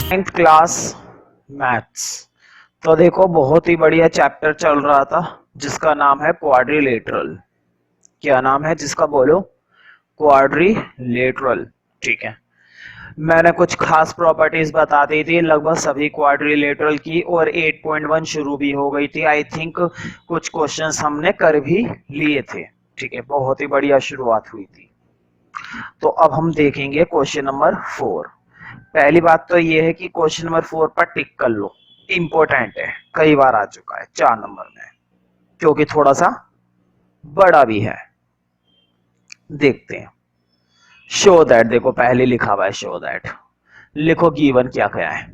9th class maths. तो देखो बहुत ही बढ़िया चैप्टर चल रहा था जिसका नाम है क्वाड्रिलेटरल। क्या नाम है जिसका, बोलो? क्वाड्रिलेटरल। ठीक है, मैंने कुछ खास प्रॉपर्टीज बता दी थी लगभग सभी क्वाड्रिलेटरल की, और 8.1 शुरू भी हो गई थी। आई थिंक कुछ क्वेश्चंस हमने कर भी लिए थे। ठीक है, बहुत ही बढ़िया शुरुआत हुई थी। तो अब हम देखेंगे क्वेश्चन नंबर 4। पहली बात तो ये है कि क्वेश्चन नंबर 4 पर टिक कर लो, इंपॉर्टेंट है, कई बार आ चुका है 4 नंबर में, क्योंकि थोड़ा सा बड़ा भी है। देखते हैं। शो दैट, देखो पहले लिखा हुआ है शो दैट। लिखो गिवन क्या क्या है।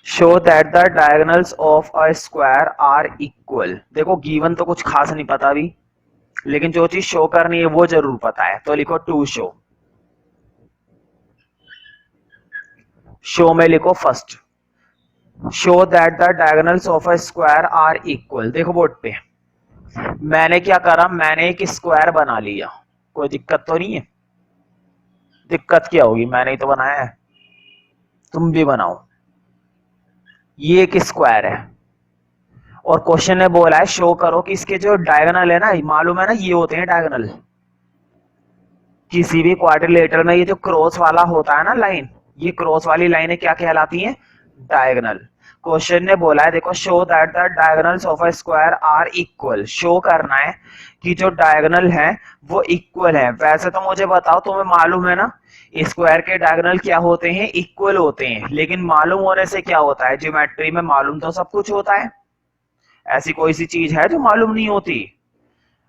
Show that the diagonals of a square are equal. देखो गिवन तो कुछ खास नहीं पता अभी, लेकिन जो चीज शो करनी है वो जरूर पता है। तो लिखो टू शो। शो में लिखो first, show that the diagonals of a square are equal. देखो बोर्ड पे मैंने क्या करा, मैंने एक स्क्वायर बना लिया। कोई दिक्कत तो नहीं है? दिक्कत क्या होगी, मैंने ही तो बनाया है, तुम भी बनाओ। ये एक स्क्वायर है और क्वेश्चन ने बोला है शो करो कि इसके जो डायगोनल है ना, मालूम है ना, ये होते हैं डायगोनल। किसी भी क्वाड्रिलेटरल में ये जो क्रॉस वाला होता है ना लाइन, ये क्रॉस वाली लाइनें क्या कहलाती हैं? डायगोनल। क्वेश्चन ने बोला है देखो, show that the diagonals of a square are equal. Show करना है कि जो डायगोनल है वो इक्वल है। वैसे तो मुझे बताओ, तुम्हें मालूम है ना स्क्वायर के डायगोनल क्या होते हैं? इक्वल होते हैं। लेकिन मालूम होने से क्या होता है, ज्योमेट्री में मालूम तो सब कुछ होता है। ऐसी कोई सी चीज है जो मालूम नहीं होती?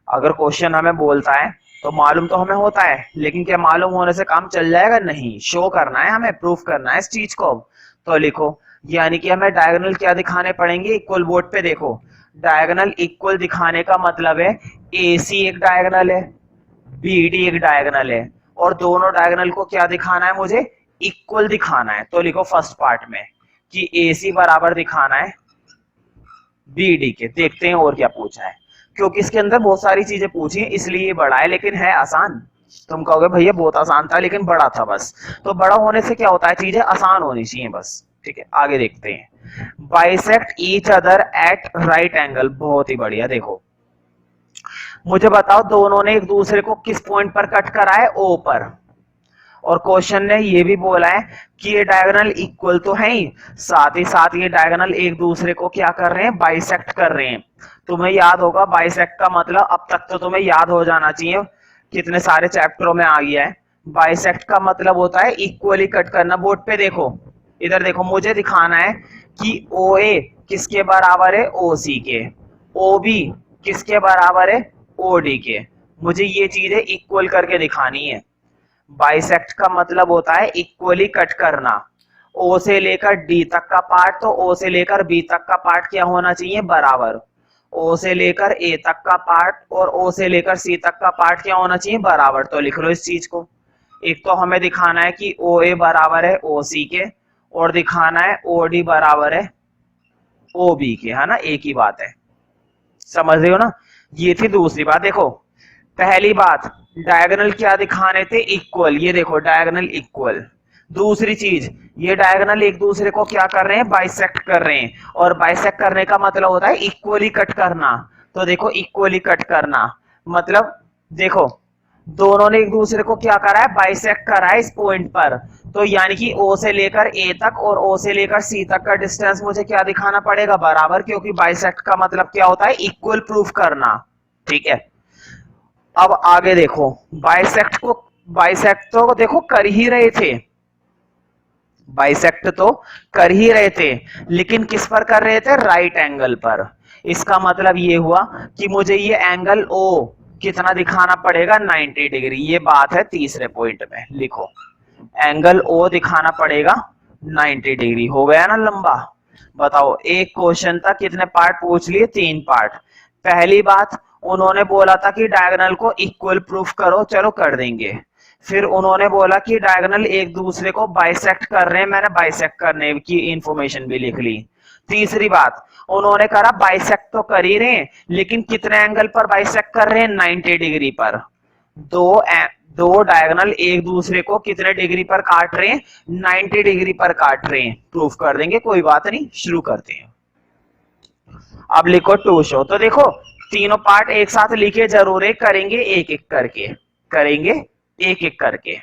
अगर क्वेश्चन हमें बोलता है तो मालूम तो हमें होता है, लेकिन क्या मालूम होने से काम चल जाएगा? नहीं, शो करना है, हमें प्रूफ करना है इस चीज को। तो लिखो, यानी कि हमें डायगोनल क्या दिखाने पड़ेंगे? इक्वल। बोर्ड पे देखो, डायगोनल इक्वल दिखाने का मतलब है ए सी एक डायगोनल है, बी डी एक डायगोनल है, और दोनों डायगोनल को क्या दिखाना है मुझे? इक्वल दिखाना है। तो लिखो फर्स्ट पार्ट में कि ए सी बराबर दिखाना है बी डी के। देखते हैं और क्या पूछा है, क्योंकि इसके अंदर बहुत सारी चीजें पूछी हैं इसलिए बड़ा है, लेकिन है आसान। तुम कहोगे भैया बहुत आसान था लेकिन बड़ा था बस। तो बड़ा होने से क्या होता है, चीजें आसान होनी चाहिए बस। ठीक है, आगे देखते हैं। Bisect each other at right angle. बहुत ही बढ़िया। देखो मुझे बताओ, दोनों ने एक दूसरे को किस पॉइंट पर कट करा है? ओ पर। और क्वेश्चन ने ये भी बोला है कि ये डायगोनल इक्वल तो है ही, साथ ही साथ ये डायगोनल एक दूसरे को क्या कर रहे हैं? बाइसेक्ट कर रहे हैं। तुम्हें याद होगा बाइसेक्ट का मतलब, अब तक तो तुम्हें याद हो जाना चाहिए, कितने सारे चैप्टरों में आ गया है। बाइसेक्ट का मतलब होता है इक्वली कट करना। बोर्ड पे देखो, इधर देखो, मुझे दिखाना है कि ओ ए किसके बराबर है? ओ सी के। ओ बी किसके बराबर है? ओ डी के। मुझे ये चीजें इक्वल करके दिखानी है। बाइसेक्ट का मतलब होता है इक्वली कट करना। ओ से लेकर डी तक का पार्ट, तो ओ से लेकर बी तक का पार्ट क्या होना चाहिए? बराबर। ओ से लेकर ए तक का पार्ट और ओ से लेकर सी तक का पार्ट क्या होना चाहिए? बराबर। तो लिख लो इस चीज को। एक तो हमें दिखाना है कि ओ ए बराबर है ओ सी के, और दिखाना है ओ डी बराबर है ओ बी के, है ना? एक ही बात है, समझ रहे हो ना? ये थी दूसरी बात। देखो पहली बात, डायगोनल क्या दिखाने थे? इक्वल। ये देखो डायगोनल इक्वल। दूसरी चीज, ये डायगोनल एक दूसरे को क्या कर रहे हैं? बाइसेक्ट कर रहे हैं। और बाइसेक्ट करने का मतलब होता है इक्वली कट करना। तो देखो इक्वली कट करना मतलब, देखो दोनों ने एक दूसरे को क्या करा है? बाइसेक्ट करा है इस पॉइंट पर। तो यानी कि ओ से लेकर ए तक और ओ से लेकर सी तक का डिस्टेंस मुझे क्या दिखाना पड़ेगा? बराबर, क्योंकि बाइसेक्ट का मतलब क्या होता है? इक्वल प्रूफ करना। ठीक है, अब आगे देखो, बाइसेक्ट तो देखो कर ही रहे थे, बाइसेक्ट तो कर ही रहे थे, लेकिन किस पर कर रहे थे? राइट एंगल पर। इसका मतलब ये हुआ कि मुझे ये एंगल ओ कितना दिखाना पड़ेगा? 90 डिग्री। ये बात है तीसरे पॉइंट में। लिखो एंगल ओ दिखाना पड़ेगा 90 डिग्री। हो गया ना लंबा? बताओ, एक क्वेश्चन था, कितने पार्ट पूछ लिए? 3 पार्ट। पहली बात, उन्होंने बोला था कि डायगोनल को इक्वल प्रूफ करो, चलो कर देंगे। फिर उन्होंने बोला कि डायगोनल एक दूसरे को बाइसेक्ट कर रहे हैं, मैंने बाइसेक्ट करने की इंफॉर्मेशन भी लिख ली। तीसरी बात, उन्होंने कहा बाइसेक्ट तो कर ही रहे हैं, लेकिन कितने एंगल पर बाइसेक्ट कर रहे हैं? 90 डिग्री पर। दो डायगोनल एक दूसरे को कितने डिग्री पर काट रहे हैं? 90 डिग्री पर काट रहे हैं। प्रूफ कर देंगे, कोई बात नहीं, शुरू करते हैं। अब लिखो टू शो। तो देखो तीनों पार्ट एक साथ लिखे जरूर है, करेंगे एक एक करके, करेंगे एक एक करके।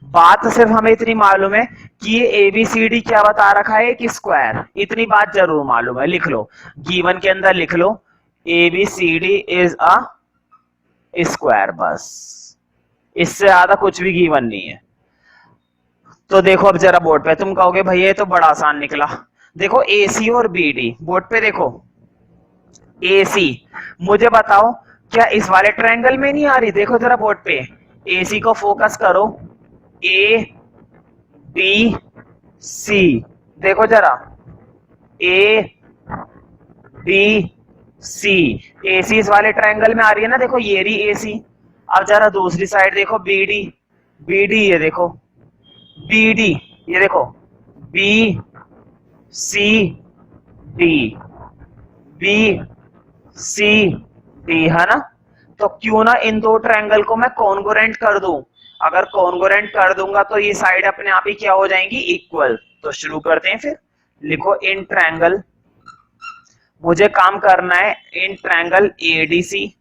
बात सिर्फ हमें इतनी मालूम है कि ये एबीसीडी क्या बता रखा है, कि स्क्वायर, इतनी बात जरूर मालूम है। लिख लो, गिवन के अंदर लिख लो एबीसीडी इज अ स्क्वायर, बस, इससे ज्यादा कुछ भी गिवन नहीं है। तो देखो अब जरा बोर्ड पे, तुम कहोगे भैया ये तो बड़ा आसान निकला। देखो एसी और बीडी, बोर्ड पे देखो एसी, मुझे बताओ क्या इस वाले ट्रायंगल में नहीं आ रही? देखो जरा बोर्ड पे, एसी को फोकस करो, ए बी सी, देखो जरा ए बी सी, एसी इस वाले ट्रायंगल में आ रही है ना, देखो ये रही एसी। अब जरा दूसरी साइड देखो बीडी, बीडी ये देखो, बीडी ये देखो, B C D, B C D, है ना? तो क्यों ना इन दो ट्रायंगल को मैं कॉन्ग्रुएंट कर दूं। अगर कॉन्ग्रुएंट कर दूंगा तो ये साइड अपने आप ही क्या हो जाएंगी, इक्वल। तो शुरू करते हैं फिर। लिखो इन ट्रायंगल, मुझे काम करना है इन ट्रायंगल एडीसी,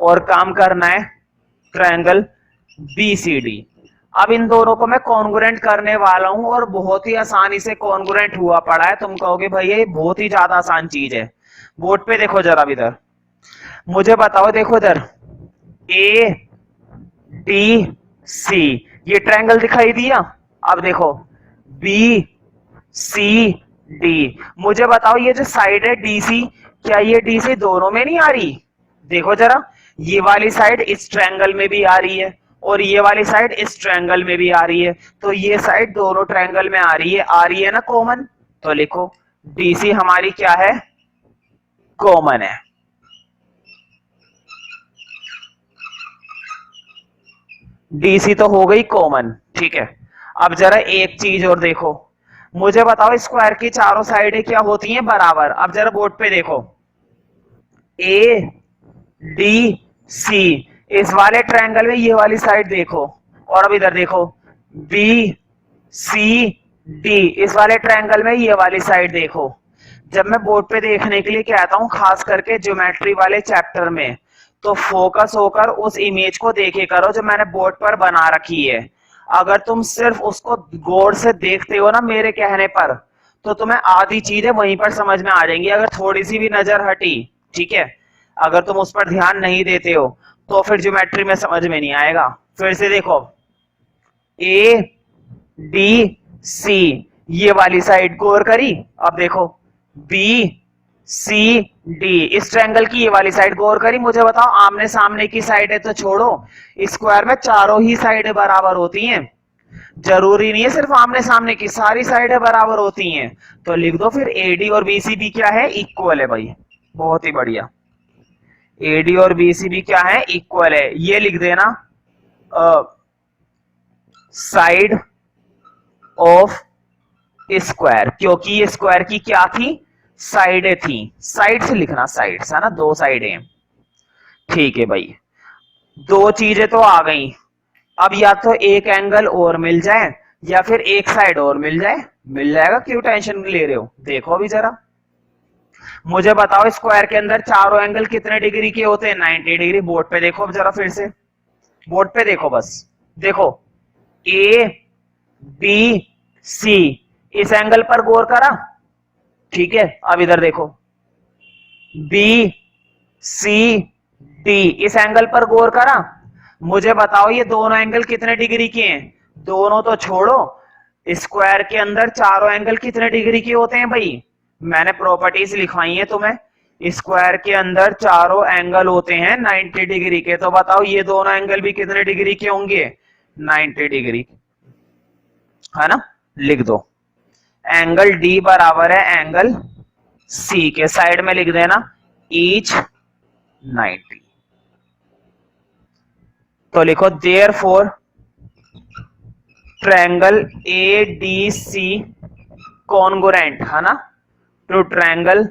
और काम करना है ट्रायंगल बीसीडी। अब इन दोनों को मैं कॉन्ग्रुएंट करने वाला हूं, और बहुत ही आसानी से कॉन्ग्रुएंट हुआ पड़ा है। तुम कहोगे भैया ये बहुत ही ज्यादा आसान चीज है। बोर्ड पे देखो जरा इधर, मुझे बताओ, देखो इधर ए डी सी, ये ट्रायंगल दिखाई दिया। अब देखो बी सी डी, मुझे बताओ ये जो साइड है डीसी, क्या ये डीसी दोनों में नहीं आ रही? देखो जरा, ये वाली साइड इस ट्रायंगल में भी आ रही है, और ये वाली साइड इस ट्रायंगल में भी आ रही है। तो ये साइड दोनों ट्रायंगल में आ रही है ना कॉमन। तो लिखो डीसी हमारी क्या है, कॉमन है। डीसी तो हो गई कॉमन, ठीक है। अब जरा एक चीज और देखो, मुझे बताओ स्क्वायर की चारों साइडें क्या होती हैं, बराबर। अब जरा बोर्ड पे देखो, ए डी सी, इस वाले ट्रायंगल में ये वाली साइड देखो, और अब इधर देखो बी सी डी, इस वाले ट्रायंगल में ये वाली साइड देखो। जब मैं बोर्ड पे देखने के लिए कहता हूं, खास करके ज्योमेट्री वाले चैप्टर में, तो फोकस होकर उस इमेज को देखे करो जो मैंने बोर्ड पर बना रखी है। अगर तुम सिर्फ उसको गौर से देखते हो ना मेरे कहने पर, तो तुम्हें आधी चीजें वहीं पर समझ में आ जाएंगी। अगर थोड़ी सी भी नजर हटी, ठीक है, अगर तुम उस पर ध्यान नहीं देते हो, तो फिर ज्योमेट्री में समझ में नहीं आएगा। फिर से देखो ए डी सी, ये वाली साइड गौर करी। अब देखो बी सी डी, इस ट्रायंगल की ये वाली साइड गौर करी। मुझे बताओ आमने सामने की साइड है तो छोड़ो, स्क्वायर में चारों ही साइडें बराबर होती हैं। जरूरी नहीं है सिर्फ आमने सामने की, सारी साइडें बराबर होती हैं। तो लिख दो फिर एडी और बीसीडी क्या है, इक्वल है भाई। बहुत ही बढ़िया, एडी और बीसीडी क्या है, इक्वल है। ये लिख देना साइड ऑफ स्क्वायर, क्योंकि ये स्क्वायर की क्या थी, साइडें थी। साइड से लिखना, साइड्स है ना, दो साइडें। ठीक है भाई, दो चीजें तो आ गई। अब या तो एक एंगल और मिल जाए, या फिर एक साइड और मिल जाए। मिल जाएगा, क्यों टेंशन ले रहे हो? देखो अभी जरा, मुझे बताओ स्क्वायर के अंदर चारों एंगल कितने डिग्री के होते हैं, 90 डिग्री। बोर्ड पे देखो अब जरा, फिर से बोर्ड पे देखो, बस देखो ए बी सी, इस एंगल पर गौर करा, ठीक है। अब इधर देखो बी सी डी, इस एंगल पर गौर करा। मुझे बताओ ये दोनों एंगल कितने डिग्री के हैं? दोनों तो छोड़ो, स्क्वायर के अंदर चारों एंगल कितने डिग्री के होते हैं भाई? मैंने प्रॉपर्टीज लिखवाई है तुम्हें। स्क्वायर के अंदर चारों एंगल होते हैं 90 डिग्री के। तो बताओ ये दोनों एंगल भी कितने डिग्री के होंगे? 90 डिग्री, है ना? लिख दो एंगल डी बराबर है एंगल सी के, साइड में लिख देना ईच 90। तो लिखो therefore triangle A D C congruent, है ना, टू ट्रायंगल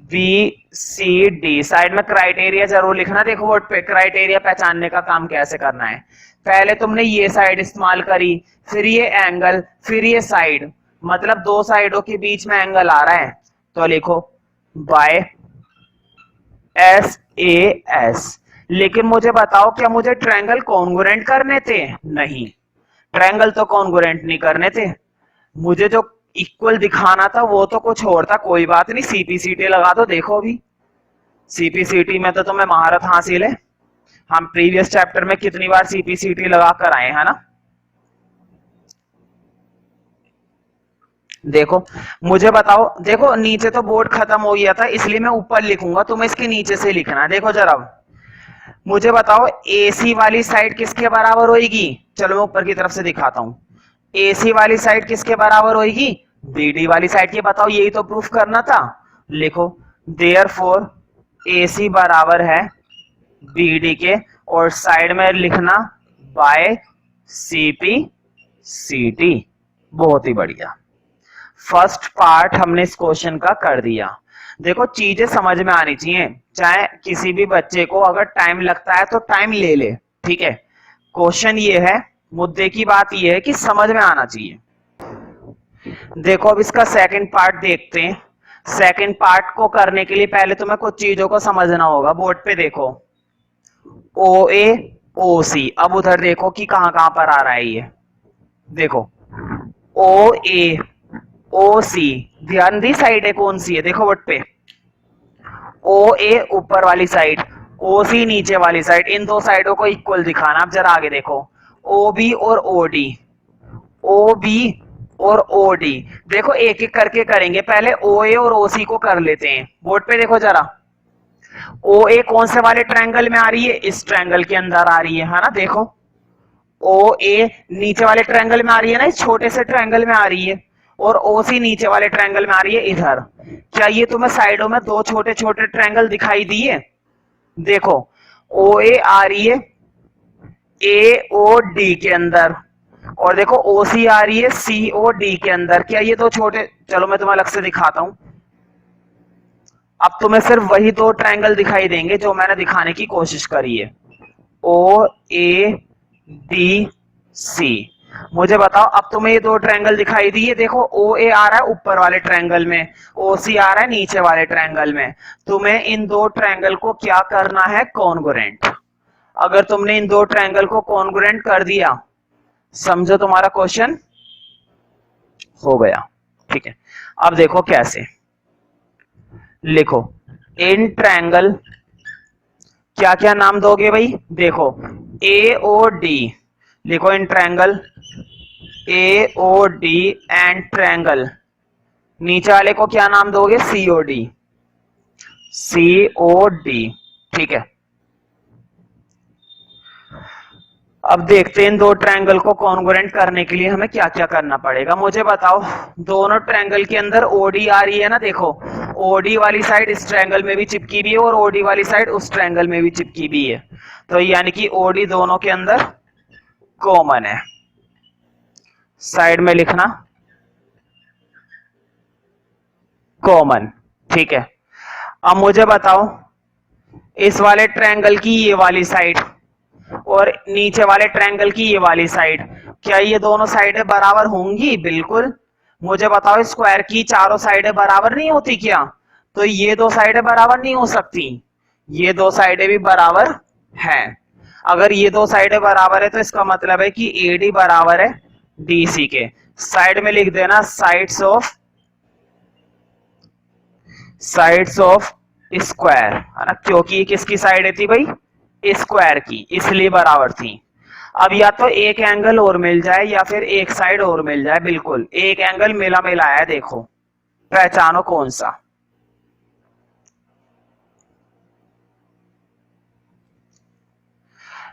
BCD। साइड में क्राइटेरिया जरूर लिखना। देखो बोर्ड पे क्राइटेरिया पहचानने का काम कैसे करना है। पहले तुमने ये साइड इस्तेमाल करी, फिर ये एंगल, फिर ये साइड, मतलब दो साइडों के बीच में एंगल आ रहा है, तो लिखो बाय SAS। लेकिन मुझे बताओ, क्या मुझे ट्रायंगल कॉन्ग्रुएंट करने थे? नहीं, ट्रायंगल तो कॉन्ग्रुएंट नहीं करने थे। मुझे जो इक्वल दिखाना था वो तो कुछ और था। कोई बात नहीं, CPCT लगा दो। देखो अभी CPCT में तो तुम्हें महारत हासिल है। हम प्रीवियस चैप्टर में कितनी बार CPCT लगा कर आए हैं ना। देखो मुझे बताओ, देखो नीचे तो बोर्ड खत्म हो गया था इसलिए मैं ऊपर लिखूंगा, तुम्हें इसके नीचे से लिखना। देखो जरा मुझे बताओ, AC वाली साइड किसके बराबर होगी? चलो मैं ऊपर की तरफ से दिखाता हूं। AC वाली साइड किसके बराबर होगी? BD वाली साइड की। बताओ, यही तो प्रूफ करना था। लिखो देयरफॉर AC बराबर है BD के, और साइड में लिखना बाय CPCT। बहुत ही बढ़िया। फर्स्ट पार्ट हमने इस क्वेश्चन का कर दिया। देखो चीजें समझ में आनी चाहिए, चाहे किसी भी बच्चे को अगर टाइम लगता है तो टाइम ले ले, ठीक है। क्वेश्चन ये है, मुद्दे की बात ये है कि समझ में आना चाहिए। देखो अब इसका सेकंड पार्ट देखते हैं। सेकंड पार्ट को करने के लिए पहले तुम्हें कुछ चीजों को समझना होगा। बोर्ड पे देखो OA OC। अब उधर देखो कि कहां कहां पर आ रहा है ये। देखो OA OC, ध्यान दी साइड है कौन सी है? देखो बोर्ड पे OA ऊपर वाली साइड, OC नीचे वाली साइड। इन दो साइडों को इक्वल दिखाना। अब जरा आगे देखो OB और OD, OB और OD। देखो एक एक करके करेंगे, पहले OA और OC को कर लेते हैं। बोर्ड पे देखो जरा, OA कौन से वाले ट्रायंगल में आ रही है? इस ट्रायंगल के अंदर आ रही है ना। देखो OA नीचे वाले ट्रायंगल में आ रही है ना, इस छोटे से ट्रायंगल में आ रही है, और OC नीचे वाले ट्रायंगल में आ रही है इधर। क्या ये तुम्हें साइडों में दो छोटे छोटे ट्रायंगल दिखाई दिए? देखो OA आ रही है AOD के अंदर, और देखो OC आ रही है COD के अंदर। क्या ये दो छोटे, चलो मैं तुम्हें अलग से दिखाता हूं। अब तुम्हें सिर्फ वही दो ट्रायंगल दिखाई देंगे जो मैंने दिखाने की कोशिश करी है, OADC। मुझे बताओ, अब तुम्हें ये दो ट्रायंगल दिखाई दिए। देखो OA आ रहा है ऊपर वाले ट्रायंगल में, OC आ रहा है नीचे वाले ट्रायंगल में। तुम्हें इन दो ट्रायंगल को क्या करना है? कॉन्ग्रुएंट। अगर तुमने इन दो ट्रायंगल को कॉन्ग्रुएंट कर दिया, समझो तुम्हारा क्वेश्चन हो गया, ठीक है। अब देखो कैसे। लिखो इन ट्रायंगल, क्या क्या नाम दोगे भाई? देखो AOD लिखो, in triangle AOD and triangle. नीचे वाले को क्या नाम दोगे? COD, COD, ठीक है। अब देखते हैं इन दो ट्रायंगल को कॉन्ग्रुएंट करने के लिए हमें क्या क्या करना पड़ेगा। मुझे बताओ, दोनों ट्रायंगल के अंदर OD आ रही है ना। देखो OD वाली साइड इस ट्रायंगल में भी चिपकी भी है, और OD वाली साइड उस ट्रायंगल में भी चिपकी भी है, तो यानी कि OD दोनों के अंदर कॉमन है। साइड में लिखना कॉमन, ठीक है। अब मुझे बताओ, इस वाले ट्रायंगल की ये वाली साइड और नीचे वाले ट्रायंगल की ये वाली साइड, क्या ये दोनों साइडें बराबर होंगी? बिल्कुल। मुझे बताओ, स्क्वायर की चारों साइडें बराबर नहीं होती क्या? तो ये दो साइडें बराबर नहीं हो सकती, ये दो साइडें भी बराबर हैं। अगर ये दो साइडें बराबर है तो इसका मतलब है कि AD बराबर है DC के। साइड में लिख देना साइड्स ऑफ स्क्वायर, है ना, क्योंकि ये किसकी साइड थी भाई? स्क्वायर की, इसलिए बराबर थी। अब या तो एक एंगल और मिल जाए या फिर एक साइड और मिल जाए। बिल्कुल एक एंगल मिला मिला है, देखो पहचानो कौन सा।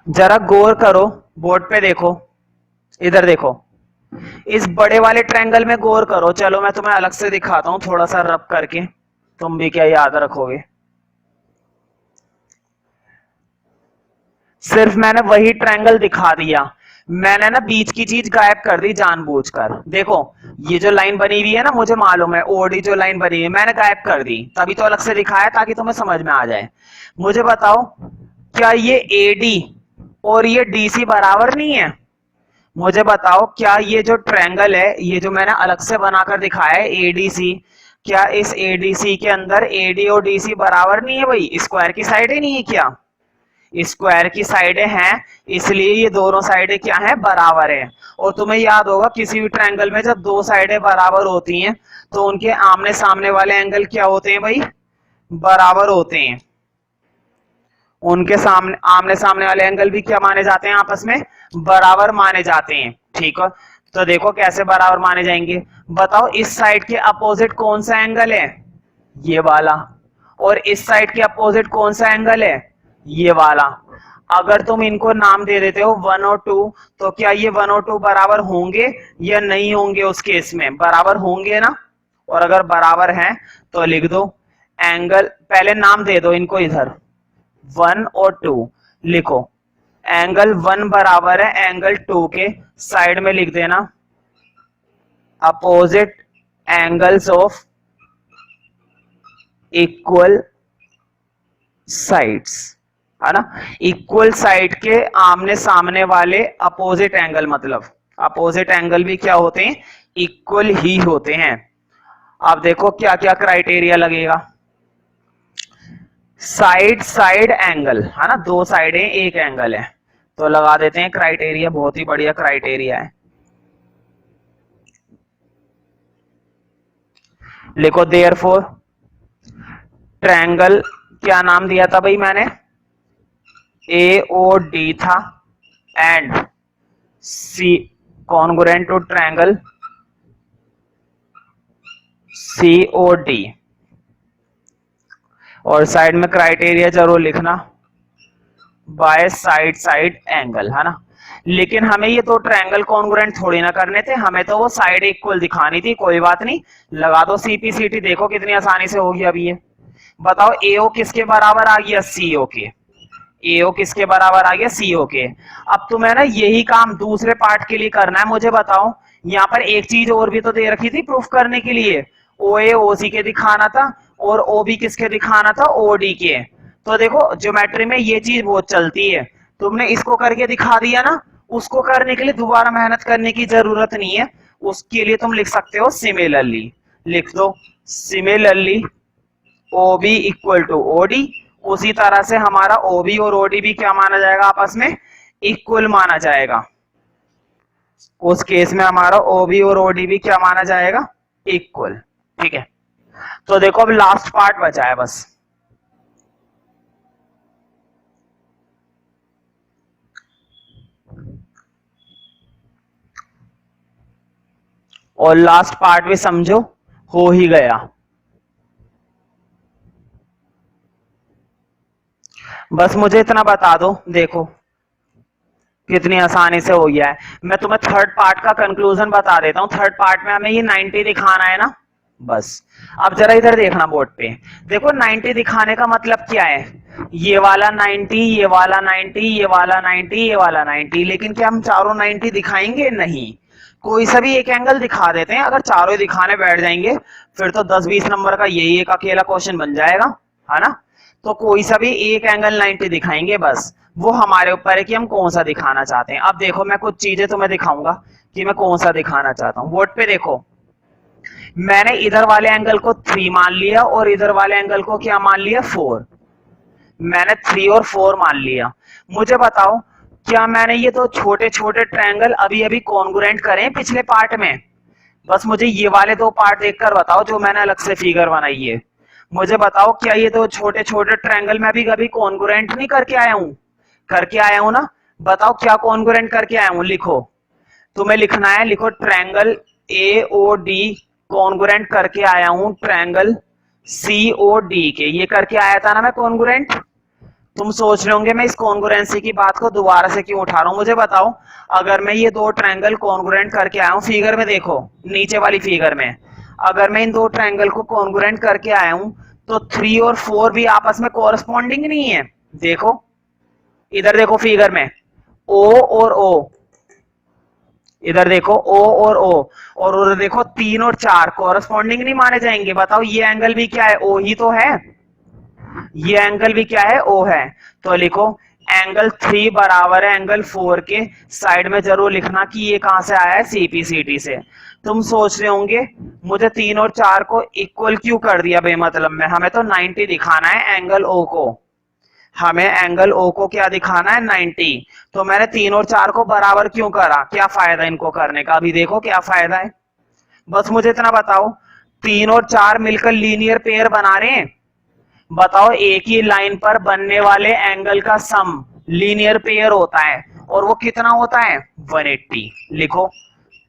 जरा गौर करो, बोर्ड पे देखो, इधर देखो, इस बड़े वाले ट्रायंगल में गौर करो। चलो मैं तुम्हें अलग से दिखाता हूं, थोड़ा सा रब करके, तुम भी क्या याद रखोगे। सिर्फ मैंने वही ट्रायंगल दिखा दिया, मैंने ना बीच की चीज गायब कर दी जानबूझकर। देखो ये जो लाइन बनी हुई है ना, मुझे मालूम है ओडी जो लाइन बनी हुई है मैंने गायब कर दी, तभी तो अलग से दिखाया ताकि तुम्हें समझ में आ जाए। मुझे बताओ क्या ये एडी और ये डीसी बराबर नहीं है? मुझे बताओ क्या ये जो ट्रायंगल है, ये जो मैंने अलग से बनाकर दिखाया है एडीसी, क्या इस एडीसी के अंदर एडी और डीसी बराबर नहीं है भाई? स्क्वायर की साइडें नहीं है क्या? स्क्वायर की साइडें हैं, इसलिए ये दोनों साइडें क्या हैं? बराबर है। और तुम्हें याद होगा किसी भी ट्रायंगल में जब दो साइडें बराबर होती हैं तो उनके आमने सामने वाले एंगल क्या होते हैं भाई? बराबर होते हैं। उनके सामने आमने सामने वाले एंगल भी क्या माने जाते हैं? आपस में बराबर माने जाते हैं। ठीक है, तो देखो कैसे बराबर माने जाएंगे। बताओ इस साइड के अपोजिट कौन सा एंगल है? ये वाला। और इस साइड के अपोजिट कौन सा एंगल है? ये वाला। अगर तुम इनको नाम दे देते हो 1 और 2, तो क्या ये 1 और 2 बराबर होंगे या नहीं होंगे? उस केस में बराबर होंगे ना। और अगर बराबर हैं तो लिख दो एंगल, पहले नाम दे दो इनको, इधर 1 और 2 लिखो। एंगल 1 बराबर है एंगल 2 के, साइड में लिख देना opposite angles of equal sides, है ना। इक्वल साइड के आमने सामने वाले अपोजिट एंगल, मतलब अपोजिट एंगल भी क्या होते हैं? इक्वल ही होते हैं। अब देखो क्या क्या क्राइटेरिया लगेगा। साइड साइड एंगल, है ना, दो साइडें एक एंगल है, तो लगा देते हैं क्राइटेरिया, बहुत ही बढ़िया क्राइटेरिया है। लिखो देयरफॉर ट्रायंगल, क्या नाम दिया था भाई मैंने? ए ओ डी था, and C congruent to triangle C O D. और साइड में क्राइटेरिया जरूर लिखना बाय साइड साइड एंगल, है ना। लेकिन हमें ये तो ट्रायंगल कॉन्ग्रुएंट थोड़ी ना करने थे, हमें तो वो साइड इक्वल दिखानी थी। कोई बात नहीं, लगा दो सीपीसीटी, देखो कितनी आसानी से होगी अभी ये। बताओ एओ किसके बराबर आ गया? सीओ के। एओ किसके बराबर आ गया? सीओ के। अब तुम्हें ना यही काम दूसरे पार्ट के लिए करना है। मुझे बताओ यहाँ पर एक चीज और भी तो दे रखी थी प्रूफ करने के लिए, ओ ए ओ सी के दिखाना था और ओ बी किसके दिखाना था? ओ डी के। तो देखो ज्योमेट्री में ये चीज बहुत चलती है, तुमने इसको करके दिखा दिया ना, उसको करने के लिए दोबारा मेहनत करने की जरूरत नहीं है। उसके लिए तुम लिख सकते हो सिमिलरली, लिख दो similarly O B equal to O D. उसी तरह से हमारा ओ बी और ओ डी भी क्या माना जाएगा? आपस में इक्वल माना जाएगा। उस केस में हमारा ओ बी और ओ डी भी क्या माना जाएगा? इक्वल। ठीक है, तो देखो अब लास्ट पार्ट बचा है बस। और लास्ट पार्ट भी समझो हो ही गया। बस मुझे इतना बता दो, देखो कितनी आसानी से हो गया है। मैं तुम्हें थर्ड पार्ट का कंक्लूजन बता देता हूं। थर्ड पार्ट में हमें ये 90 दिखाना है ना, बस। अब जरा इधर देखना बोर्ड पे, देखो 90 दिखाने का मतलब क्या है? ये वाला 90, ये वाला 90, ये वाला 90, ये वाला 90। लेकिन क्या हम चारों 90 दिखाएंगे? नहीं, कोई सा भी एक एंगल दिखा देते हैं। अगर चारों ही दिखाने बैठ जाएंगे फिर तो 10-20 नंबर का यही एक अकेला क्वेश्चन बन जाएगा, है ना। तो कोई सा भी एक एंगल 90 दिखाएंगे, बस वो हमारे ऊपर है कि हम कौन सा दिखाना चाहते हैं। अब देखो मैं कुछ चीजें तुम्हें दिखाऊंगा कि मैं कौन सा दिखाना चाहता हूं। बोर्ड पे देखो, मैंने इधर वाले एंगल को 3 मान लिया और इधर वाले एंगल को क्या मान लिया? 4। मैंने 3 और 4 मान लिया। मुझे बताओ क्या मैंने ये तो छोटे छोटे ट्रायंगल अभी अभी कॉन्ग्रुएंट करें पिछले पार्ट में? बस मुझे ये वाले दो पार्ट देखकर बताओ जो मैंने अलग से फिगर बनाई है। मुझे बताओ क्या ये तो छोटे छोटे ट्रायंगल में भी कभी कॉन्ग्रुएंट नहीं करके आया हूं? करके आया हूं ना। बताओ क्या कॉन्ग्रुएंट करके आया हूं? लिखो, तुम्हें लिखना है, लिखो triangle A O D congruent करके आया हूं ट्रायंगल सी ओ डी के। ये करके आया था ना मैं कॉन्ग्रुएंट। तुम सोच रहे होंगे मैं इस कॉन्ग्रुएंसी की बात को दोबारा से क्यों उठा रहा हूं। मुझे बताओ अगर मैं ये दो ट्रायंगल कॉन्ग्रुएंट करके आया हूं, फिगर में देखो नीचे वाली फिगर में, अगर मैं इन दो ट्रायंगल को कॉन्ग्रुएंट करके आया हूं तो 3 और 4 भी आपस में कोरस्पॉन्डिंग नहीं है। देखो इधर देखो फिगर में, ओ और ओ इधर देखो ओ और ओ, और उधर देखो 3 और 4 कॉरस्पॉन्डिंग नहीं माने जाएंगे? बताओ ये एंगल भी क्या है, ओ ही तो है, ये एंगल भी क्या है, ओ है। तो लिखो एंगल 3 बराबर है एंगल 4 के, साइड में जरूर लिखना कि ये कहां से आया है, सीपीसीटी से। तुम सोच रहे होंगे मुझे 3 और 4 को इक्वल क्यों कर दिया बेमतलब में, हमें तो 90 दिखाना है एंगल ओ को, हमें एंगल ओ को क्या दिखाना है, 90। तो मैंने 3 और 4 को बराबर क्यों करा, क्या फायदा इनको करने का, अभी देखो क्या फायदा है। बस मुझे इतना बताओ, 3 और 4 मिलकर लीनियर पेयर बना रहे हैं, बताओ एक ही लाइन पर बनने वाले एंगल का सम लीनियर पेयर होता है, और वो कितना होता है, 180। लिखो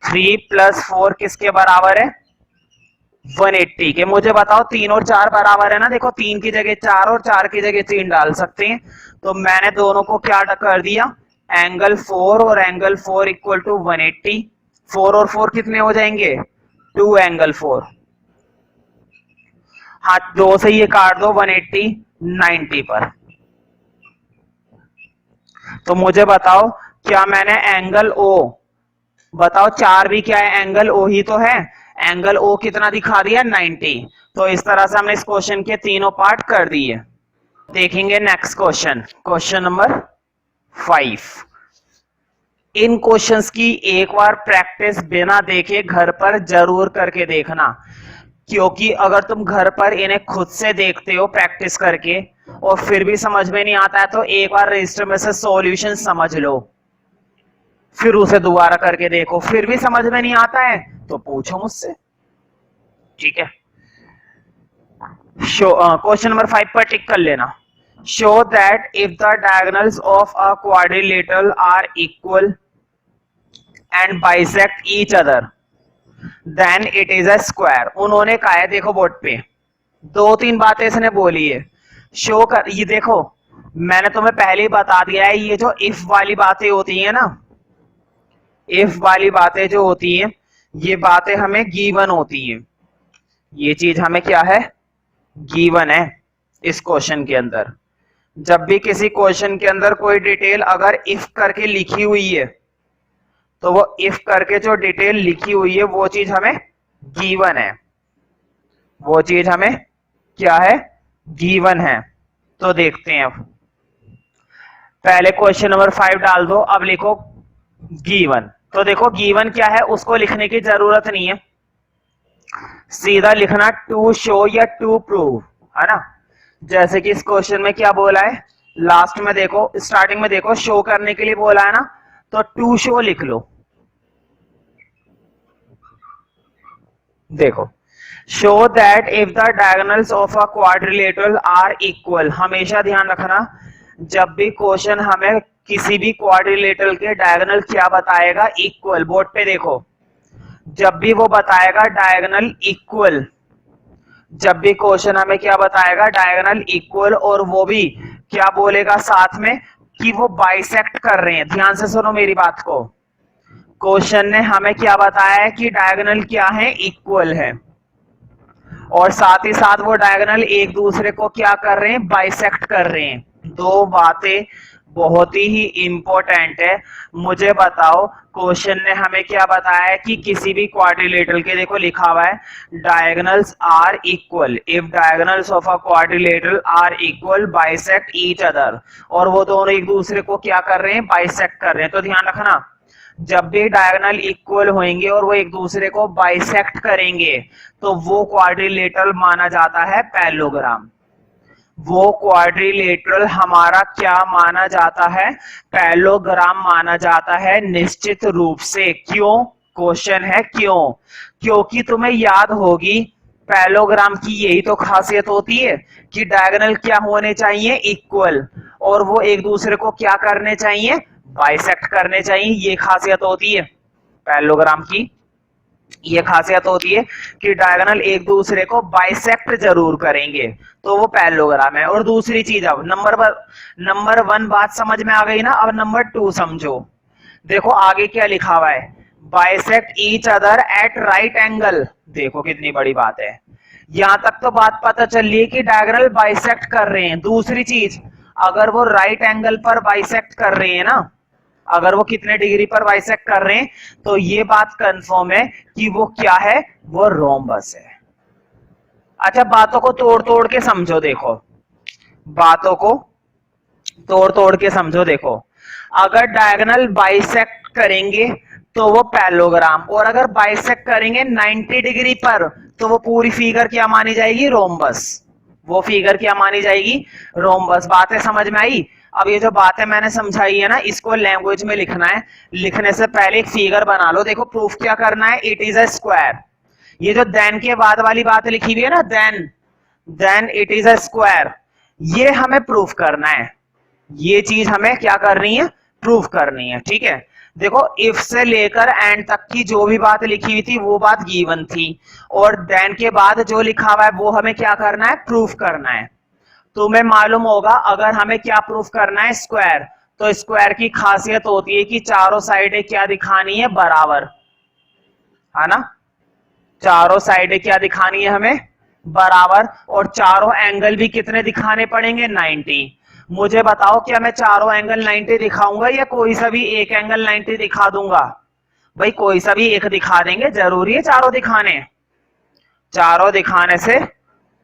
3 + 4 किसके बराबर है, 180 के। मुझे बताओ 3 और 4 बराबर है ना, देखो 3 की जगह 4 और 4 की जगह 3 डाल सकते हैं। तो मैंने दोनों को क्या कर दिया, एंगल 4 और एंगल 4 इक्वल टू 180। 4 और 4 कितने हो जाएंगे, 2 एंगल 4। हाँ 2 से ये काट दो, 180 90 पर। तो मुझे बताओ क्या मैंने एंगल ओ, बताओ 4 भी क्या है, एंगल ओ ही तो है, एंगल ओ कितना दिखा दिया, 90। तो इस तरह से हमने इस क्वेश्चन के तीनों पार्ट कर दिए। देखेंगे नेक्स्ट क्वेश्चन, क्वेश्चन नंबर 5। इन क्वेश्चंस की एक बार प्रैक्टिस बिना देखे घर पर जरूर करके देखना, क्योंकि अगर तुम घर पर इन्हें खुद से देखते हो प्रैक्टिस करके और फिर भी समझ में नहीं आता है, तो एक बार रजिस्टर में से सॉल्यूशन समझ लो, फिर उसे दोबारा करके देखो, फिर भी समझ में नहीं आता है तो पूछो मुझसे, ठीक है। शो क्वेश्चन नंबर 5 पर टिक कर लेना। Show that if the diagonals of a quadrilateral are equal and bisect each other then it is a square. उन्होंने कहा है, देखो बोर्ड पे 2-3 बातें इसने बोली है, शो कर, ये देखो मैंने तुम्हें पहले ही बता दिया है, ये जो इफ वाली बातें होती है ना, इफ वाली बातें जो होती हैं, ये बातें हमें गिवन होती हैं, ये चीज हमें क्या है, गिवन है इस क्वेश्चन के अंदर। जब भी किसी क्वेश्चन के अंदर कोई डिटेल अगर इफ करके लिखी हुई है, तो वो इफ करके जो डिटेल लिखी हुई है वो चीज हमें गिवन है, वो चीज हमें क्या है, गिवन है। तो देखते हैं, अब पहले क्वेश्चन नंबर 5 डाल दो, अब लिखो गिवन। तो देखो गिवन क्या है, उसको लिखने की जरूरत नहीं है, सीधा लिखना टू शो या टू प्रूव, है ना। जैसे कि इस क्वेश्चन में क्या बोला है, लास्ट में देखो, स्टार्टिंग में देखो शो करने के लिए बोला है ना, तो टू शो लिख लो। देखो show that if the diagonals of a quadrilateral are equal, हमेशा ध्यान रखना जब भी क्वेश्चन हमें किसी भी क्वाड्रिलेटरल के डायगोनल क्या बताएगा, इक्वल। बोर्ड पे देखो, जब भी वो बताएगा डायगोनल इक्वल, जब भी क्वेश्चन हमें क्या बताएगा, डायगोनल इक्वल, और वो भी क्या बोलेगा साथ में कि वो बाइसेक्ट कर रहे हैं। ध्यान से सुनो मेरी बात को, क्वेश्चन ने हमें क्या बताया है कि डायगोनल क्या है, इक्वल है, और साथ ही साथ वो डायगोनल एक दूसरे को क्या कर रहे हैं, बाइसेक्ट कर रहे हैं। दो बातें बहुत ही इंपॉर्टेंट है। मुझे बताओ क्वेश्चन ने हमें क्या बताया है कि किसी भी क्वाड्रिलेटरल के, देखो लिखा हुआ है diagonals are equal, if diagonals of a quadrilateral are equal bisect each other, और वो दोनों एक दूसरे को क्या कर रहे हैं, बाइसेक्ट कर रहे हैं। तो ध्यान रखना जब भी डायगोनल इक्वल होंगे और वो एक दूसरे को बाइसेक्ट करेंगे, तो वो क्वाड्रिलेटरल माना जाता है पैरेललोग्राम। वो क्वाड्रिलेटरल हमारा क्या माना जाता है, पैरेललोग्राम माना जाता है निश्चित रूप से। क्यों, क्वेश्चन है क्यों, क्योंकि तुम्हें याद होगी पैरेललोग्राम की यही तो खासियत होती है कि डायगोनल क्या होने चाहिए, इक्वल, और वो एक दूसरे को क्या करने चाहिए, बाइसेक्ट करने चाहिए। ये खासियत होती है पैरेललोग्राम की, ये खासियत होती है कि डायगोनल एक दूसरे को बाइसेक्ट जरूर करेंगे, तो वो पैरेललोग्राम है। और दूसरी चीज, अब नंबर 1 बात समझ में आ गई ना, अब नंबर 2 समझो। देखो आगे क्या लिखा हुआ है, bisect each other at right angle. देखो कितनी बड़ी बात है, यहां तक तो बात पता चल रही है कि डायगोनल बाइसेक्ट कर रहे हैं। दूसरी चीज, अगर वो राइट एंगल पर बाइसेक्ट कर रहे हैं ना, अगर वो कितने डिग्री पर बाइसेक्ट कर रहे हैं तो ये बात कंफर्म है कि वो क्या है, वो रोम्बस है। अच्छा, बातों को तोड़ तोड़ के समझो, देखो बातों को तोड़ तोड़ के समझो। देखो, अगर डायगोनल बाइसेक्ट करेंगे तो वो पैरेललोग्राम, और अगर बाइसेक्ट करेंगे 90 डिग्री पर तो वो पूरी फिगर क्या मानी जाएगी, रोम्बस। वो फिगर क्या मानी जाएगी, रोम्बस। बातें समझ में आई? अब ये जो बातें मैंने समझाई है ना, इसको लैंग्वेज में लिखना है। लिखने से पहले एक फिगर बना लो। देखो प्रूफ क्या करना है, इट इज अ स्क्वायर। ये जो देन के बाद वाली बात लिखी हुई है ना, then it is a square, ये हमें प्रूफ करना है। ये चीज हमें क्या करनी है, प्रूफ करनी है। ठीक है, देखो इफ से लेकर एंड तक की जो भी बात लिखी हुई थी वो बात गिवन थी, और देन के बाद जो लिखा हुआ है वो हमें क्या करना है, प्रूफ करना है। तुम्हें मालूम होगा अगर हमें क्या प्रूफ करना है, स्क्वायर, तो स्क्वायर की खासियत होती है कि चारों साइडें क्या दिखानी है, बराबर, है ना। चारों साइडें क्या दिखानी है हमें, बराबर, और चारों एंगल भी कितने दिखाने पड़ेंगे, 90। मुझे बताओ क्या मैं चारों एंगल 90 दिखाऊंगा या कोई सा भी एक एंगल 90 दिखा दूंगा? भाई कोई सा भी एक दिखा देंगे, जरूरी है चारों दिखाने? चारों दिखाने से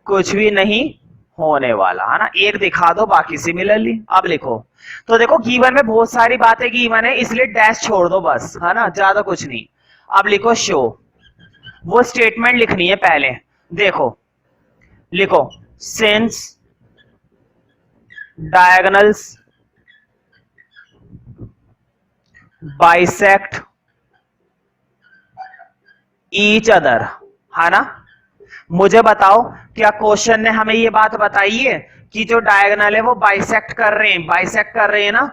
कुछ भी नहीं होने वाला, है ना। एक दिखा दो, बाकी सिमिलरली। अब लिखो, तो देखो गिवन में बहुत सारी बातें गिवन है, इसलिए डैश छोड़ दो बस, है ना, ज्यादा कुछ नहीं। अब लिखो शो, वो स्टेटमेंट लिखनी है पहले। देखो लिखो, since diagonals bisect each other, है ना। मुझे बताओ क्या क्वेश्चन ने हमें ये बात बताई है कि जो डायगोनल है वो बाइसेक्ट कर रहे हैं, बाइसेक्ट कर रहे हैं ना।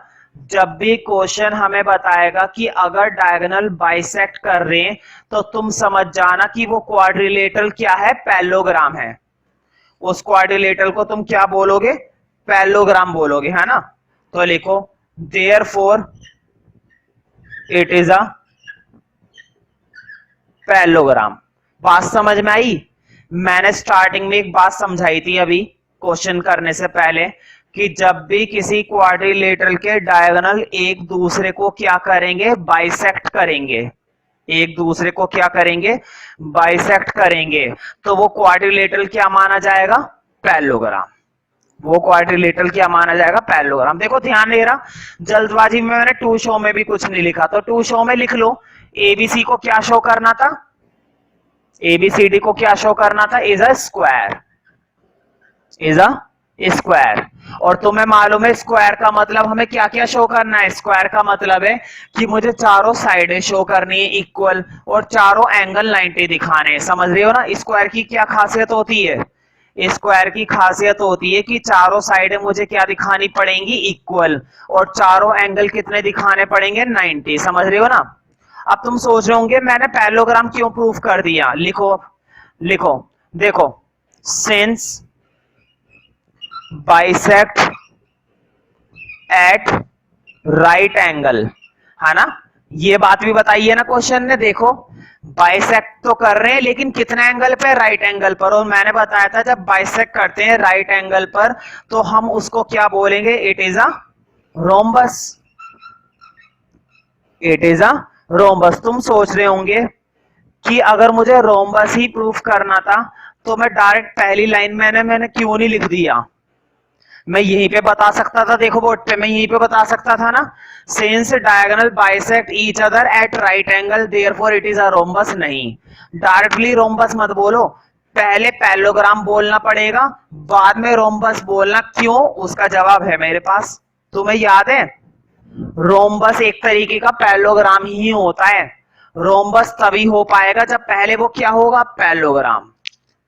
जब भी क्वेश्चन हमें बताएगा कि अगर डायगोनल बाइसेक्ट कर रहे हैं तो तुम समझ जाना कि वो क्वाड्रिलेटरल क्या है, पैरेललोग्राम है। उस क्वाड्रिलेटरल को तुम क्या बोलोगे, पैरेललोग्राम बोलोगे, है ना। तो लिखो therefore it is a parallelogram. बात समझ में आई? मैंने स्टार्टिंग में एक बात समझाई थी अभी क्वेश्चन करने से पहले कि जब भी किसी क्वाड्रिलेटरल के डायगोनल एक दूसरे को क्या करेंगे, बाइसेक्ट करेंगे, एक दूसरे को क्या करेंगे, बाइसेक्ट करेंगे, तो वो क्वाड्रिलेटरल क्या माना जाएगा, पैरेललोग्राम। वो क्वाड्रिलेटरल क्या माना जाएगा, पैरेललोग्राम। देखो ध्यान दे रहा, जल्दबाजी में मैंने टू शो में भी कुछ नहीं लिखा, तो टू शो में लिख लो। एबीसी को क्या शो करना था, एबीसीडी को क्या शो करना था, is a square, is a square. और तुम्हें मालूम है स्क्वायर का मतलब हमें क्या क्या शो करना है, स्क्वायर का मतलब है कि मुझे चारों साइडें शो करनी है इक्वल, और चारों एंगल 90 दिखाने हैं। समझ रहे हो ना, स्क्वायर की क्या खासियत होती है, स्क्वायर की खासियत होती है कि चारों साइडें मुझे क्या दिखानी पड़ेंगी, इक्वल, और चारों एंगल कितने दिखाने पड़ेंगे, 90। समझ रहे हो ना। अब तुम सोच रहे होंगे मैंने पैरेललोग्राम क्यों प्रूफ कर दिया। लिखो लिखो, देखो since bisect at right angle, है ना। ये बात भी बताई है ना क्वेश्चन ने। देखो बाइसेक्ट तो कर रहे हैं लेकिन कितने एंगल पे, राइट एंगल पर। और मैंने बताया था जब बाइसेक्ट करते हैं राइट एंगल पर तो हम उसको क्या बोलेंगे, it is a rhombus, it is a rhombus. तुम सोच रहे होंगे कि अगर मुझे रोम्बस ही प्रूफ करना था तो मैं डायरेक्ट पहली लाइन मैंने क्यों नहीं लिख दिया, मैं यहीं पे बता सकता था। देखो बोर्ड पे मैं यहीं पे बता सकता था ना, since diagonal bisect each other at right angle therefore it is a rhombus. नहीं, डायरेक्टली रोम्बस मत बोलो, पहले पैरेललोग्राम बोलना पड़ेगा, बाद में रोम्बस बोलना। क्यों, उसका जवाब है मेरे पास। तुम्हें याद है रोम्बस एक तरीके का पैरेललोग्राम ही होता है। रोम्बस तभी हो पाएगा जब पहले वो क्या होगा, पैरेललोग्राम।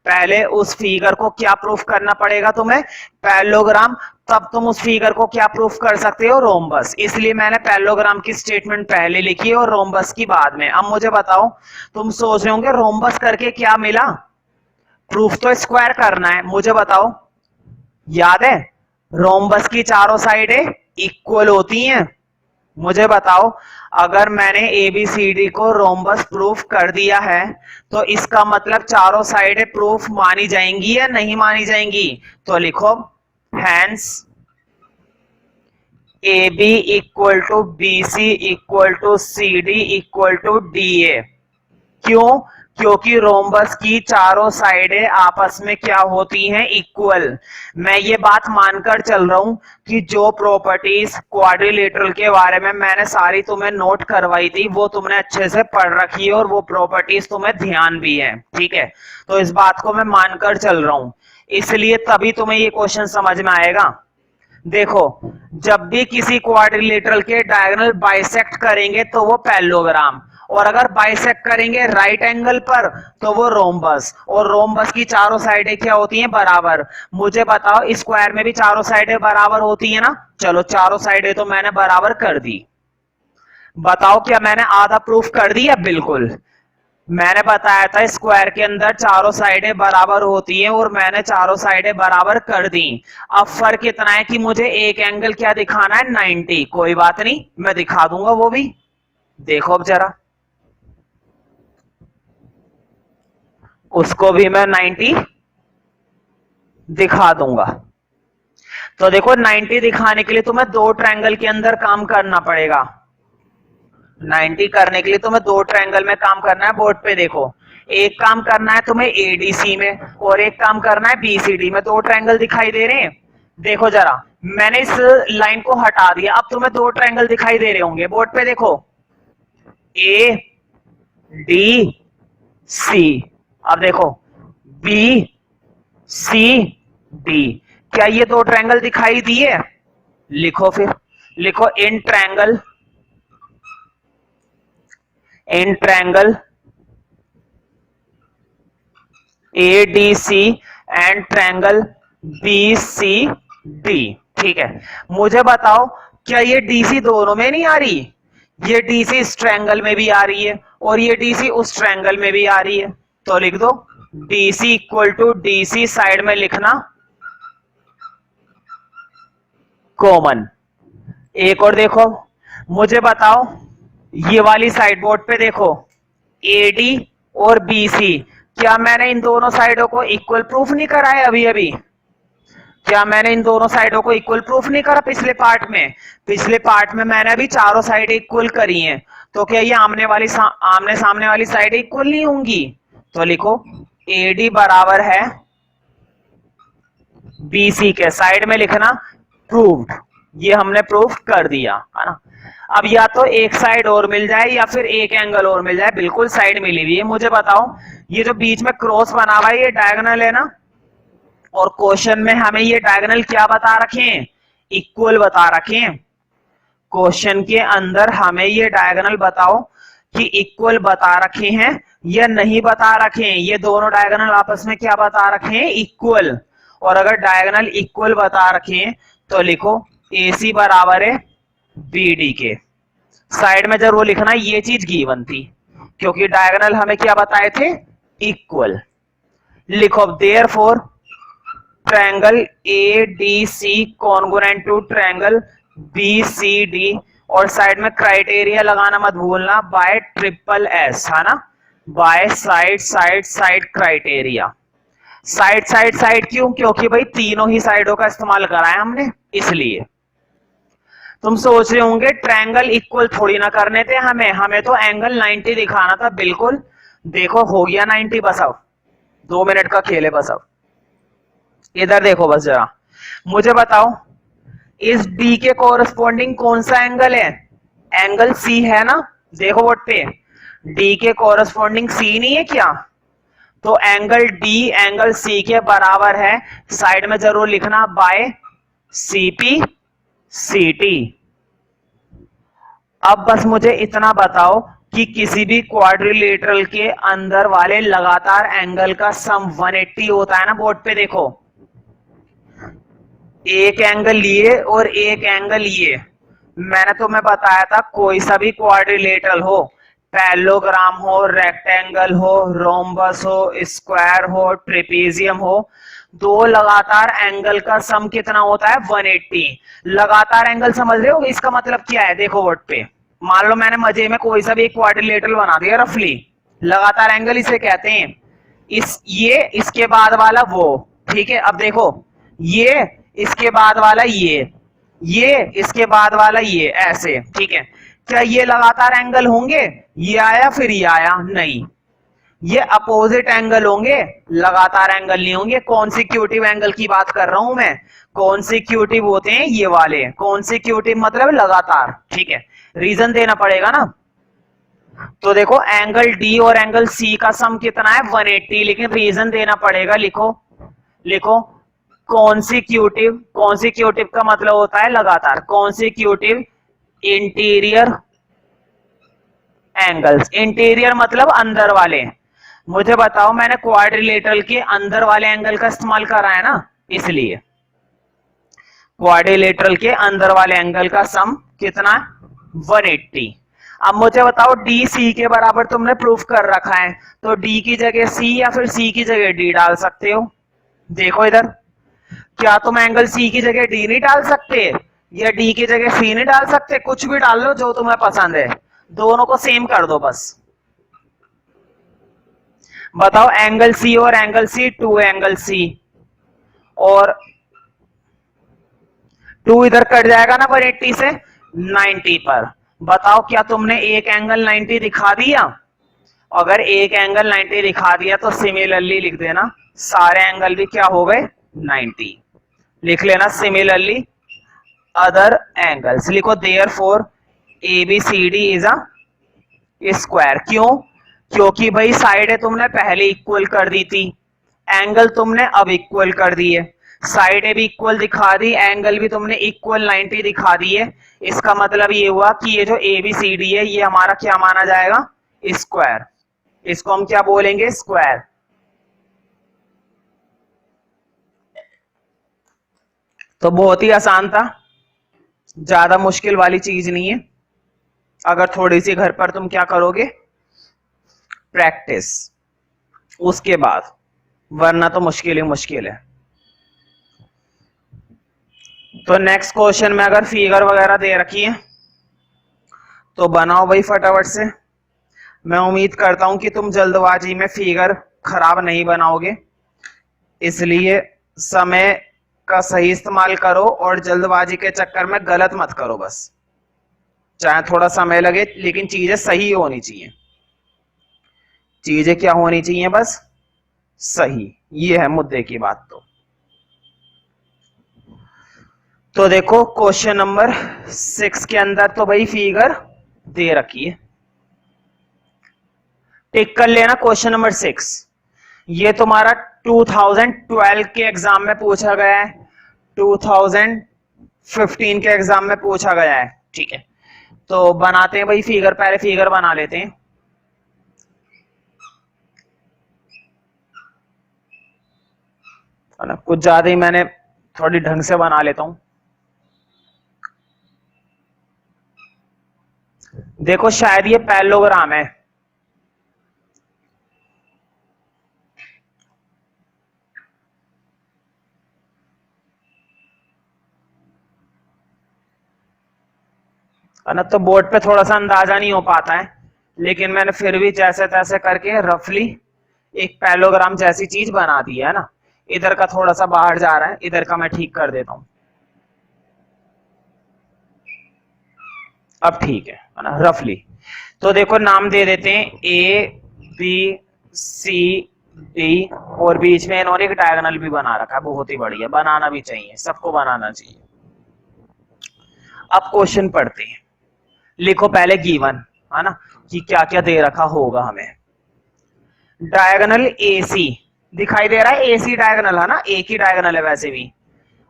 पहले उस फिगर को क्या प्रूफ करना पड़ेगा तुम्हें, पैरेललोग्राम, तब तुम उस फिगर को क्या प्रूफ कर सकते हो, रोम्बस। इसलिए मैंने पैरेललोग्राम की स्टेटमेंट पहले लिखी है और रोम्बस की बाद में। अब मुझे बताओ, तुम सोच रहे होंगे रोम्बस करके क्या मिला, प्रूफ तो स्क्वायर करना है। मुझे बताओ याद है रोम्बस की चारों साइडें इक्वल होती हैं। मुझे बताओ अगर मैंने एबीसीडी को रोम्बस प्रूफ कर दिया है तो इसका मतलब चारों साइडें प्रूफ मानी जाएंगी या नहीं मानी जाएंगी। तो लिखो hence A B equal to B C equal to C D equal to D A. क्यों? क्योंकि रोम्बस की चारों साइडें आपस में क्या होती हैं? इक्वल। मैं ये बात मानकर चल रहा हूं कि जो प्रॉपर्टीज क्वाड्रिलेटरल के बारे में मैंने सारी तुम्हें नोट करवाई थी वो तुमने अच्छे से पढ़ रखी है और वो प्रॉपर्टीज तुम्हें ध्यान भी है, ठीक है? तो इस बात को मैं मानकर चल रहा हूं, इसलिए तभी तुम्हें ये क्वेश्चन समझ में आएगा। देखो, जब भी किसी क्वाड्रिलेटरल के डायगोनल बाइसेक्ट करेंगे तो वो पैरेललोग्राम, और अगर बाइसेक्ट करेंगे राइट एंगल पर तो वो रोम्बस, और रोम्बस की चारों साइडें क्या होती हैं? बराबर। मुझे बताओ, स्क्वायर में भी चारों साइडें बराबर होती है ना? चलो, चारों साइडें तो मैंने बराबर कर दी। बताओ, क्या मैंने आधा प्रूफ कर दिया? बिल्कुल। मैंने बताया था स्क्वायर के अंदर चारों साइडें बराबर होती हैं और मैंने चारों साइडें बराबर कर दी। अब फर्क इतना है कि मुझे एक एंगल क्या दिखाना है? 90। कोई बात नहीं, मैं दिखा दूंगा वो भी। देखो अब जरा, उसको भी मैं 90 दिखा दूंगा। तो देखो, 90 दिखाने के लिए तुम्हें दो ट्रायंगल के अंदर काम करना पड़ेगा। 90 करने के लिए तुम्हें दो ट्रायंगल में काम करना है। बोर्ड पे देखो, एक काम करना है तुम्हें एडीसी में और एक काम करना है बीसीडी में। दो ट्रायंगल दिखाई दे रहे हैं? देखो जरा, मैंने इस लाइन को हटा दिया, अब तुम्हें दो ट्रायंगल दिखाई दे रहे होंगे। बोर्ड पे देखो, ए डी सी। अब देखो, बी सी डी। क्या ये दो ट्रायंगल दिखाई दिए? लिखो फिर, लिखो in triangle ADC and triangle BCD. ठीक है, मुझे बताओ, क्या ये डीसी दोनों में नहीं आ रही? ये डीसी इस ट्रायंगल में भी आ रही है और ये डीसी उस ट्रायंगल में भी आ रही है। तो लिख दो DC equal to DC, side में लिखना कॉमन। एक और देखो, मुझे बताओ, ये वाली साइड बोर्ड पे देखो, एडी और बीसी, क्या मैंने इन दोनों साइडों को इक्वल प्रूफ नहीं करा है अभी अभी? क्या मैंने इन दोनों साइडों को इक्वल प्रूफ नहीं करा पिछले पार्ट में? पिछले पार्ट में मैंने अभी चारों साइड इक्वल करी हैं, तो क्या ये आमने सामने वाली साइड इक्वल नहीं होंगी? तो लिखो एडी बराबर है बीसी के, साइड में लिखना प्रूव्ड। ये हमने प्रूफ कर दिया है ना। अब या तो एक साइड और मिल जाए या फिर एक एंगल और मिल जाए, बिल्कुल साइड मिली हुई है। मुझे बताओ, ये जो बीच में क्रॉस बना हुआ है ये डायगोनल है ना, और क्वेश्चन में हमें ये डायगोनल क्या बता रखे हैं? इक्वल बता रखे हैं। क्वेश्चन के अंदर हमें ये डायगोनल बताओ कि इक्वल बता रखे हैं या नहीं बता रखे हैं। ये दोनों डायगोनल आपस में क्या बता रखे हैं? इक्वल। और अगर डायगोनल इक्वल बता रखे हैं तो लिखो AC बराबर है BD के। साइड में जरूर लिखना ये चीज गिवन थी, क्योंकि डायगोनल हमें क्या बताए थे? इक्वल। लिखो therefore triangle ADC congruent to triangle BCD, और साइड में क्राइटेरिया लगाना मत भूलना, बाय ट्रिपल S, है ना, by side side side criteria. Side side side क्यों? क्योंकि भाई तीनों ही साइडों का इस्तेमाल करा है हमने, इसलिए। तुम सोच रहे होंगे ट्रायंगल इक्वल थोड़ी ना करने थे हमें तो एंगल 90 दिखाना था। बिल्कुल, देखो हो गया 90। बस अब 2 मिनट का खेल है। बस अब इधर देखो, बस जरा मुझे बताओ, इस डी के कोरस्पॉन्डिंग कौन सा एंगल है? एंगल सी है ना। देखो बोर्ड पे, डी के कोरस्पॉन्डिंग सी नहीं है क्या? तो एंगल डी एंगल सी के बराबर है, साइड में जरूर लिखना बाय सीपी सीटी। अब बस मुझे इतना बताओ कि किसी भी क्वाड्रिलेटरल के अंदर वाले लगातार एंगल का सम 180 होता है ना। बोर्ड पे देखो, एक एंगल ये और एक एंगल ये। मैंने तुम्हें बताया था कोई सा भी क्वाड्रिलेटरल हो, पैरेललोग्राम हो, रेक्टेंगल हो, रोम्बस हो, स्क्वायर हो, ट्रेपेजियम हो, दो लगातार एंगल का सम कितना होता है? 180। लगातार एंगल समझ रहे हो इसका मतलब क्या है? देखो बोर्ड पे, मान लो मैंने मजे में कोई सा भी एक क्वाड्रिलेटरल बना दिया रफली, लगातार एंगल इसे कहते हैं। ये इसके बाद वाला वो, ठीक है। अब देखो, ये इसके बाद वाला ये, ये इसके बाद वाला ये ऐसे, ठीक है। क्या ये लगातार एंगल होंगे? ये आया फिर ये आया, नहीं, ये अपोजिट एंगल होंगे, लगातार एंगल नहीं होंगे। कॉन्सिक्यूटिव एंगल की बात कर रहा हूं मैं। कॉन्सिक्यूटिव होते हैं ये वाले, कॉन्सिक्यूटिव मतलब लगातार, ठीक है। रीजन देना पड़ेगा ना। तो देखो एंगल डी और एंगल सी का सम कितना है? 180, लेकिन रीजन देना पड़ेगा। लिखो लिखो, कॉन्सिक्यूटिव, कॉन्सिक्यूटिव का मतलब होता है लगातार। कॉन्सिक्यूटिव इंटीरियर एंगल्स, इंटीरियर मतलब अंदर वाले। मुझे बताओ, मैंने क्वाड्रिलेटरल के अंदर वाले एंगल का इस्तेमाल करा है ना, इसलिए क्वाड्रिलेटरल के अंदर वाले एंगल का सम कितना? 180। अब मुझे बताओ डी सी के बराबर तुमने प्रूफ कर रखा है, तो डी की जगह सी या फिर सी की जगह डी डाल सकते हो। देखो इधर, क्या तुम एंगल सी की जगह डी नहीं डाल सकते या डी की जगह सी नहीं डाल सकते? कुछ भी डाल लो जो तुम्हें पसंद है, दोनों को सेम कर दो बस। बताओ एंगल सी और एंगल सी, 2 एंगल सी और 2 इधर कट जाएगा ना 180 से 90 पर। बताओ क्या तुमने एक एंगल 90 दिखा दिया? अगर एक एंगल 90 दिखा दिया तो सिमिलरली लिख देना सारे एंगल भी क्या हो गए? 90। लिख लेना सिमिलरली अदर एंगल्स। लिखो therefore ABCD is a square. क्यों? क्योंकि भाई साइड तुमने पहले इक्वल कर दी थी, एंगल तुमने अब इक्वल कर दिए, साइड भी इक्वल दिखा दी, एंगल भी तुमने इक्वल 90 दिखा दिए। इसका मतलब ये हुआ कि ये जो ABCD है ये हमारा क्या माना जाएगा? स्क्वायर। इसको हम क्या बोलेंगे? स्क्वायर। तो बहुत ही आसान था, ज्यादा मुश्किल वाली चीज नहीं है। अगर थोड़ी सी घर पर तुम क्या करोगे? प्रैक्टिस, उसके बाद, वरना तो मुश्किल ही मुश्किल है। तो नेक्स्ट क्वेश्चन में अगर फिगर वगैरह दे रखी है तो बनाओ भाई फटाफट से। मैं उम्मीद करता हूं कि तुम जल्दबाजी में फिगर खराब नहीं बनाओगे, इसलिए समय का सही इस्तेमाल करो और जल्दबाजी के चक्कर में गलत मत करो। बस चाहे थोड़ा समय लगे लेकिन चीजें सही होनी चाहिए। चीजें क्या होनी चाहिए? बस सही। ये है मुद्दे की बात। तो देखो क्वेश्चन नंबर 6 के अंदर तो भाई फिगर दे रखी है, टिक कर लेना क्वेश्चन नंबर 6। ये तुम्हारा 2012 के एग्जाम में पूछा गया है, 2015 के एग्जाम में पूछा गया है, ठीक है। तो बनाते हैं भाई फिगर, पहले फिगर बना लेते हैं। है ना, कुछ ज्यादा ही मैंने थोड़ी ढंग से बना लेता हूं। देखो शायद ये पैरेललोग्राम है, ना, तो बोर्ड पे थोड़ा सा अंदाजा नहीं हो पाता है, लेकिन मैंने फिर भी जैसे तैसे करके रफली एक पैरेललोग्राम जैसी चीज बना दी है ना। इधर का थोड़ा सा बाहर जा रहा है, इधर का मैं ठीक कर देता हूं। अब ठीक है ना, रफली। तो देखो नाम दे देते हैं ABCD और बीच में इन्होंने एक डायगोनल भी बना रखा है। बहुत ही बढ़िया, बनाना भी चाहिए, सबको बनाना चाहिए। अब क्वेश्चन पढ़ते हैं। लिखो पहले गिवन, है ना, कि क्या क्या दे रखा होगा हमें। डायगोनल AC दिखाई दे रहा है, AC डायगोनल है ना, एक ही डायगोनल है वैसे भी,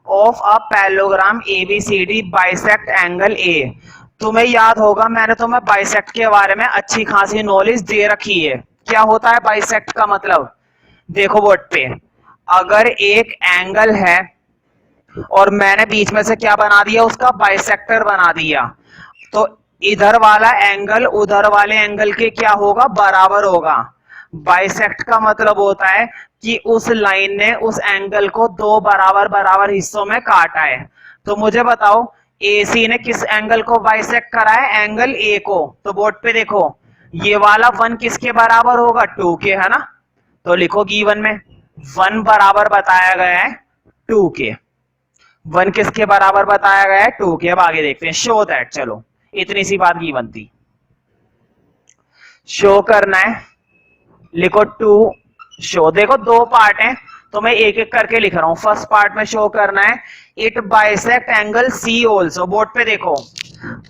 of a parallelogram ABCD bisect angle A। तुम्हें याद होगा मैंने तुम्हें बाइसेक्ट के बारे में अच्छी खासी नॉलेज दे रखी है। क्या होता है बाइसेक्ट का मतलब? देखो बोर्ड पे, अगर एक एंगल है और मैंने बीच में से क्या बना दिया? उसका बाइसेक्टर बना दिया, तो इधर वाला एंगल उधर वाले एंगल के क्या होगा? बराबर होगा। बाइसेक्ट का मतलब होता है कि उस लाइन ने उस एंगल को दो बराबर बराबर हिस्सों में काटा है। तो मुझे बताओ AC ने किस एंगल को बाइसेक्ट करा है? एंगल A को। तो बोर्ड पे देखो, ये वाला 1 किसके बराबर होगा? 2 के, है ना। तो लिखो गिवन में 1 बराबर बताया गया है 2 के। वन किसके बराबर बताया गया है, टू के। अब आगे देखते हैं, शो दैट, चलो इतनी सी बात की बनती। शो करना है, लिखो टू शो, देखो दो पार्ट हैं तो मैं एक एक करके लिख रहा हूं। फर्स्ट पार्ट में शो करना है it bisect angle C also. Board पे देखो,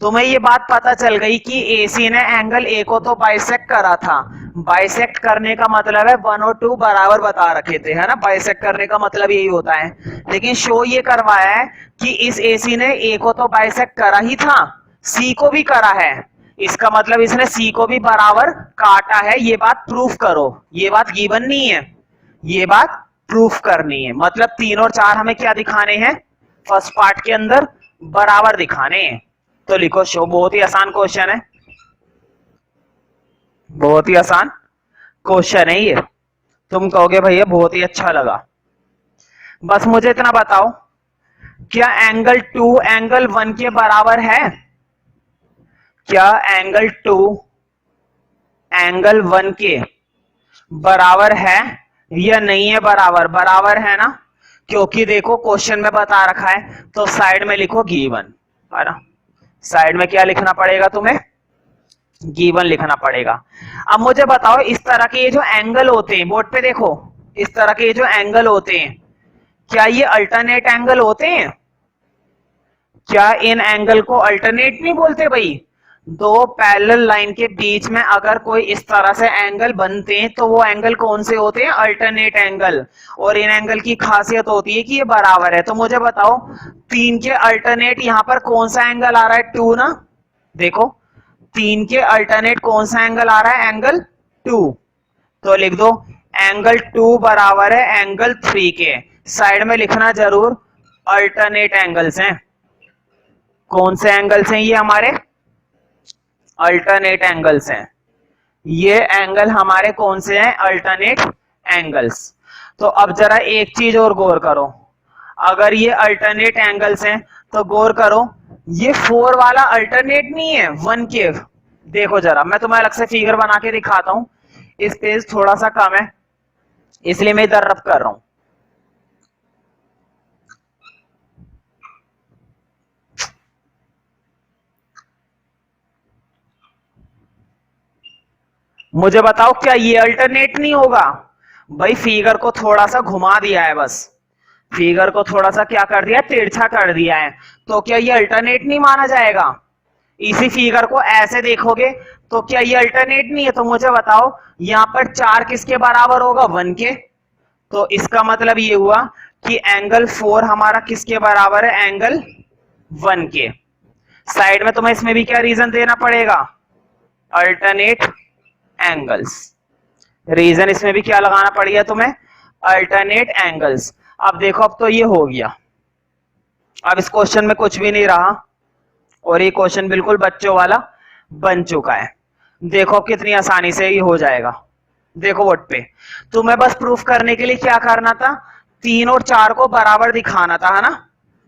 तुम्हें ये बात पता चल गई कि एसी ने एंगल ए को तो बाइसेक्ट करा था। बाइसेक्ट करने का मतलब है वन और टू बराबर बता रखे थे, है ना। बाइसेक्ट करने का मतलब यही होता है। लेकिन शो ये करवाया है कि इस एसी ने ए को तो बाइसेक्ट करा ही था, सी को भी करा है। इसका मतलब इसने सी को भी बराबर काटा है। ये बात प्रूफ करो। ये बात गिवन नहीं है, ये बात प्रूफ करनी है। मतलब 3 और 4 हमें क्या दिखाने हैं, फर्स्ट पार्ट के अंदर बराबर दिखाने हैं। तो लिखो शो। बहुत ही आसान क्वेश्चन है, बहुत ही आसान क्वेश्चन है ये। तुम कहोगे भैया बहुत ही अच्छा लगा। बस मुझे इतना बताओ, क्या एंगल 2 एंगल 1 के बराबर है? क्या एंगल 2 एंगल 1 के बराबर है या नहीं है? बराबर, बराबर है ना, क्योंकि देखो क्वेश्चन में बता रखा है। तो साइड में लिखो गिवन, है ना। साइड में क्या लिखना पड़ेगा तुम्हें, गिवन लिखना पड़ेगा। अब मुझे बताओ, इस तरह के ये जो एंगल होते हैं, बोर्ड पे देखो, इस तरह के ये जो एंगल होते हैं, क्या ये अल्टरनेट एंगल होते हैं? क्या इन एंगल को अल्टरनेट नहीं बोलते भाई? दो पैरेलल लाइन के बीच में अगर कोई इस तरह से एंगल बनते हैं तो वो एंगल कौन से होते हैं? Alternate angle. और इन एंगल की खासियत होती है कि ये बराबर है। तो मुझे बताओ, 3 के अल्टरनेट यहां पर कौन सा एंगल आ रहा है? 2 ना। देखो 3 के अल्टरनेट कौन सा एंगल आ रहा है? एंगल 2। तो लिख दो एंगल 2 बराबर है एंगल 3 के। साइड में लिखना जरूर अल्टरनेट एंगल्स हैं। कौन से एंगल्स हैं ये? हमारे अल्टरनेट एंगल्स हैं। ये एंगल हमारे कौन से हैं? Alternate angles. तो अब जरा एक चीज और गौर करो, अगर ये अल्टरनेट एंगल्स हैं तो गौर करो, ये 4 वाला अल्टरनेट नहीं है 1 के। देखो जरा, मैं तुम्हें अलग से फिगर बना के दिखाता हूं। इस पेज थोड़ा सा कम है इसलिए मैं इधर रब कर रहा हूं। मुझे बताओ, क्या ये अल्टरनेट नहीं होगा? भाई फिगर को थोड़ा सा घुमा दिया है, बस फिगर को थोड़ा सा क्या कर दिया, तिरछा कर दिया है। तो क्या ये अल्टरनेट नहीं माना जाएगा? इसी फिगर को ऐसे देखोगे तो क्या ये अल्टरनेट नहीं है? तो मुझे बताओ, यहां पर 4 किसके बराबर होगा? 1 के। तो इसका मतलब ये हुआ कि एंगल 4 हमारा किसके बराबर है? एंगल 1 के। साइड में तुम्हें इसमें भी क्या रीजन देना पड़ेगा? Alternate angles. रीजन इसमें भी क्या लगाना पड़ेगा तुम्हें? Alternate angles. अब देखो, अब तो ये हो गया। अब इस क्वेश्चन में कुछ भी नहीं रहा और ये क्वेश्चन बिल्कुल बच्चों वाला बन चुका है। देखो कितनी आसानी से ये हो जाएगा। देखो बोर्ड पे, तुम्हें बस प्रूफ करने के लिए क्या करना था? 3 और 4 को बराबर दिखाना था, है ना।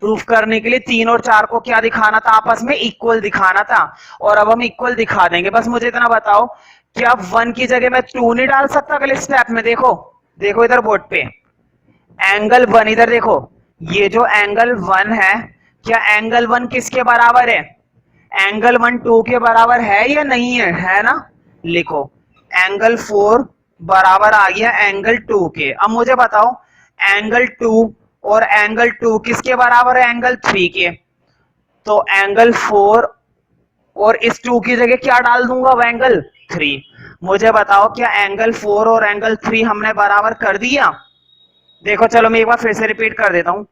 प्रूफ करने के लिए 3 और 4 को क्या दिखाना था? आपस में इक्वल दिखाना था। और अब हम इक्वल दिखा देंगे। बस मुझे इतना बताओ, क्या 1 की जगह मैं 2 नहीं डाल सकता अगले स्टेप में? देखो देखो इधर बोर्ड पे एंगल 1, इधर देखो, ये जो एंगल 1 है, क्या एंगल 1 किसके बराबर है? एंगल 1 2 के बराबर है या नहीं है? है ना। लिखो एंगल 4 बराबर आ गया एंगल 2 के। अब मुझे बताओ, एंगल 2 और एंगल 2 किसके बराबर है? एंगल 3 के। तो एंगल 4 और इस 2 की जगह क्या डाल दूंगा? एंगल 3। मुझे बताओ, क्या एंगल 4 और एंगल 3 हमने बराबर कर दिया? देखो चलो मैं एक बार फिर से रिपीट कर देता हूं,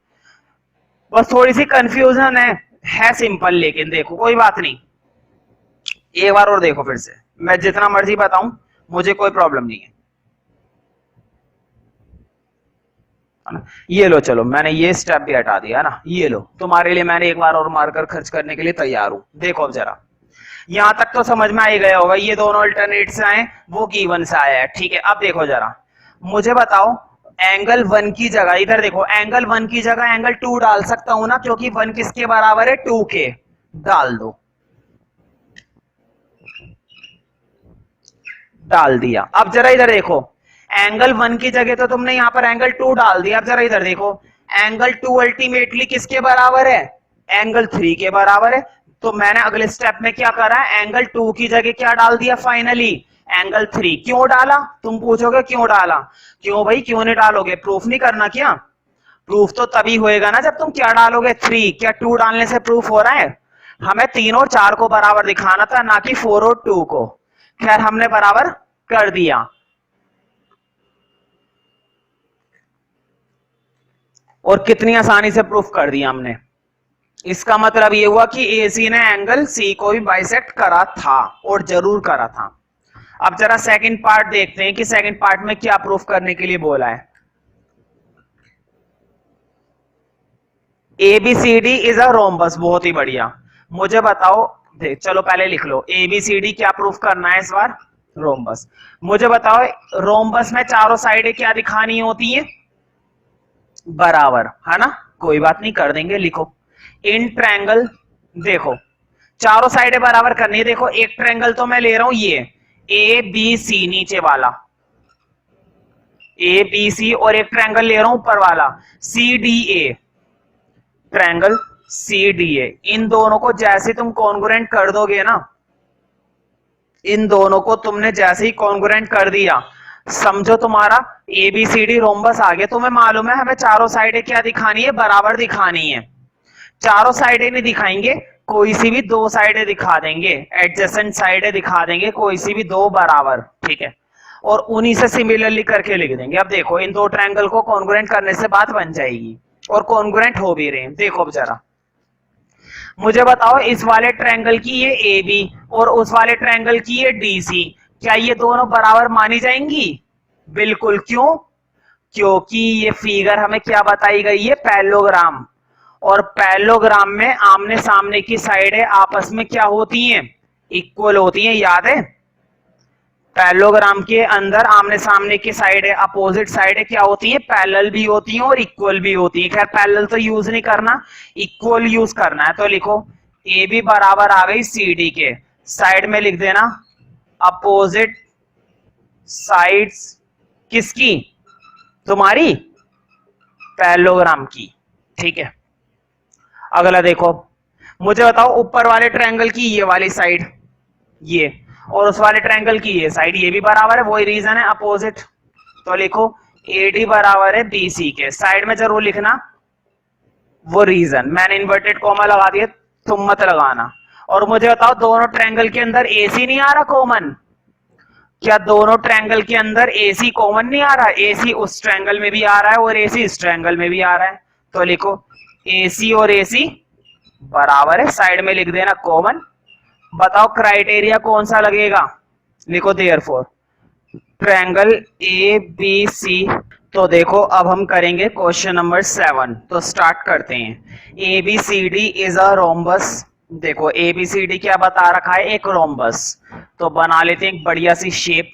बस थोड़ी सी कंफ्यूजन है सिंपल, लेकिन देखो कोई बात नहीं, एक बार और देखो फिर से। मैं जितना मर्जी बताऊं मुझे कोई प्रॉब्लम नहीं है। ये लो, चलो मैंने ये स्टेप भी हटा दिया ना। ये लो, तुम्हारे लिए मैंने एक बार और मार्कर खर्च करने के लिए तैयार हूं। देखो अब जरा, यहां तक तो समझ में आ ही गया होगा, ये दोनों अल्टरनेट से आए, वो गिवन से आया है, ठीक है। अब देखो जरा, मुझे बताओ, एंगल 1 की जगह, इधर देखो, एंगल 1 की जगह एंगल 2 डाल सकता हूं ना, क्योंकि 1 किसके बराबर है? 2 के। डाल दो, डाल दिया। अब जरा इधर देखो, एंगल 1 की जगह तो तुमने यहां पर एंगल 2 डाल दिया। अब जरा इधर देखो, एंगल 2 अल्टीमेटली किसके बराबर है? एंगल 3 के बराबर है। तो मैंने अगले स्टेप में क्या करा है, एंगल 2 की जगह क्या डाल दिया फाइनली, एंगल 3। क्यों डाला? तुम पूछोगे क्यों डाला? क्यों भाई, क्यों नहीं डालोगे? प्रूफ नहीं करना क्या? प्रूफ तो तभी होएगा ना जब तुम क्या डालोगे, 3। क्या 2 डालने से प्रूफ हो रहा है? हमें 3 और 4 को बराबर दिखाना था, ना कि 4 और 2 को। खैर हमने बराबर कर दिया। और कितनी आसानी से प्रूफ कर दिया हमने। इसका मतलब ये हुआ कि एसी ने एंगल सी को भी बाइसेक्ट करा था, और जरूर करा था। अब जरा सेकंड पार्ट देखते हैं कि सेकंड पार्ट में क्या प्रूफ करने के लिए बोला है। ABCD is a rhombus. बहुत ही बढ़िया। मुझे बताओ, देख चलो पहले लिख लो, एबीसीडी क्या प्रूफ करना है इस बार? रोम्बस। मुझे बताओ, रोम्बस में चारों साइडें क्या दिखानी होती है? बराबर, है ना? कोई बात नहीं, कर देंगे, लिखो। इन ट्रायंगल, देखो चारों साइडें बराबर करनी है। देखो एक ट्रायंगल तो मैं ले रहा हूं, ये ए बी सी नीचे वाला, ए बी सी, और एक ट्रायंगल ले रहा हूं ऊपर वाला, C D A, triangle C D A. इन दोनों को जैसे तुम कॉन्ग्रुएंट कर दोगे ना, इन दोनों को तुमने जैसे ही कॉन्ग्रुएंट कर दिया, समझो तुम्हारा एबीसीडी रोम्बस आ गया। तुम्हें मालूम है हमें चारों साइडें क्या दिखानी है? बराबर दिखानी है। चारों साइडें नहीं दिखाएंगे, कोई सी भी दो साइडें दिखा देंगे, एडजेसेंट साइडें दिखा देंगे, कोई सी भी दो बराबर, ठीक है। और उन्हीं से सिमिलरली करके लिख देंगे। अब देखो इन दो ट्रायंगल को कॉन्ग्रुएंट करने से बात बन जाएगी, और कॉन्ग्रुएंट हो भी रहे हैं। देखो अब जरा मुझे बताओ, इस वाले ट्रायंगल की ये ए बी और उस वाले ट्रायंगल की ये डी सी, क्या ये दोनों बराबर मानी जाएंगी? बिल्कुल। क्यों? क्योंकि ये फिगर हमें क्या बताई गई है? पैरेललोग्राम। और पैरेललोग्राम में आमने सामने की साइडें आपस में क्या होती हैं? इक्वल होती हैं, याद है? पैरेललोग्राम के अंदर आमने सामने की साइडें, अपोजिट साइडें क्या होती हैं? पैरेलल भी होती हैं और इक्वल भी होती हैं। खैर पैरेलल तो यूज नहीं करना, इक्वल यूज करना है। तो लिखो ए बी बराबर आ गई सी डी के, साइड में लिख देना अपोजिट साइड्स किसकी? तुम्हारी पैरेललोग्राम की, ठीक है। अगला देखो, मुझे बताओ ऊपर वाले ट्रायंगल की ये वाली साइड, ये, और उस वाले ट्रायंगल की ये साइड, ये भी बराबर है, वही रीजन है, अपोजिट। तो लिखो एडी बराबर है बीसी के, साइड में जरूर लिखना वो रीजन। मैंने इन्वर्टेड कॉमा लगा दिया, तुम मत लगाना। और मुझे बताओ दोनों ट्रायंगल के अंदर एसी नहीं आ रहा कॉमन? क्या दोनों ट्रायंगल के अंदर एसी कॉमन नहीं आ रहा? एसी उस ट्रायंगल में भी आ रहा है और एसी इस ट्रायंगल में भी आ रहा है। तो लिखो एसी और एसी बराबर है, साइड में लिख देना कॉमन। बताओ क्राइटेरिया कौन सा लगेगा? लिखो therefore triangle A B C. तो देखो अब हम करेंगे क्वेश्चन नंबर 7। तो स्टार्ट करते हैं। A B C D is a rhombus. देखो ए बी सी डी क्या बता रखा है? एक रोम्बस। तो बना लेते हैं एक बढ़िया सी शेप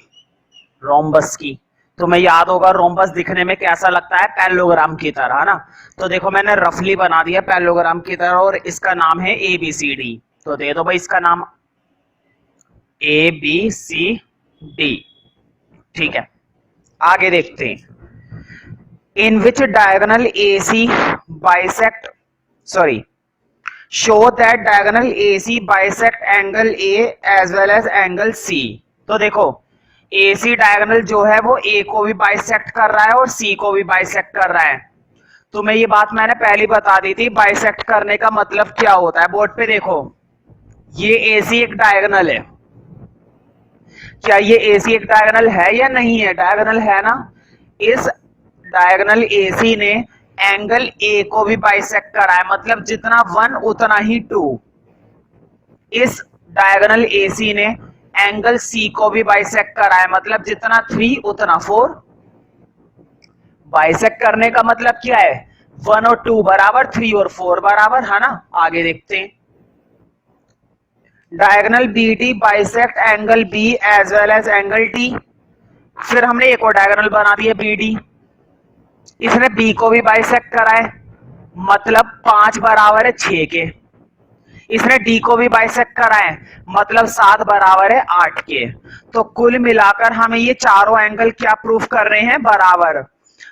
रोम्बस की। तुम्हें याद होगा रोम्बस दिखने में कैसा लगता है? पैरेललोग्राम की तरह, है ना? तो देखो मैंने रफली बना दिया पैरेललोग्राम की तरह, और इसका नाम है ए बी सी डी। तो दे दो भाई इसका नाम ए बी सी डी, ठीक है। आगे देखते हैं। In which diagonal A C bisect, sorry, show that diagonal A C bisect angle A as well as angle C. तो देखो ए सी डायगोनल जो है वो ए को भी बाइसेक्ट कर रहा है और सी को भी बाइसेक्ट कर रहा है। तुम्हें ये बात मैंने पहले बता दी थी, बाइसेक्ट करने का मतलब क्या होता है। बोर्ड पे देखो, ये ए सी एक डायगोनल है। क्या ये एसी एक डायगोनल है या नहीं है? डायगोनल है ना। इस डायगोनल एसी ने एंगल ए को भी बाइसेक्ट करा है, मतलब जितना 1 उतना ही 2। इस डायगोनल एसी ने एंगल सी को भी बाइसेक्ट करा है, मतलब जितना 3 उतना 4। बाइसेक्ट करने का मतलब क्या है? 1 और 2 बराबर, 3 और 4 बराबर, है ना? आगे देखते हैं। Diagonal B D bisect angle B as well as angle D. फिर हमने एक और डायगोनल बना दिया बी डी, इसने बी को भी बाइसेक्ट करा है, मतलब 5 बराबर है 6 के। इसने डी को भी बाइसेक्ट करा है, मतलब 7 बराबर है 8 के। तो कुल मिलाकर हमें ये चारों एंगल क्या प्रूफ कर रहे हैं? बराबर।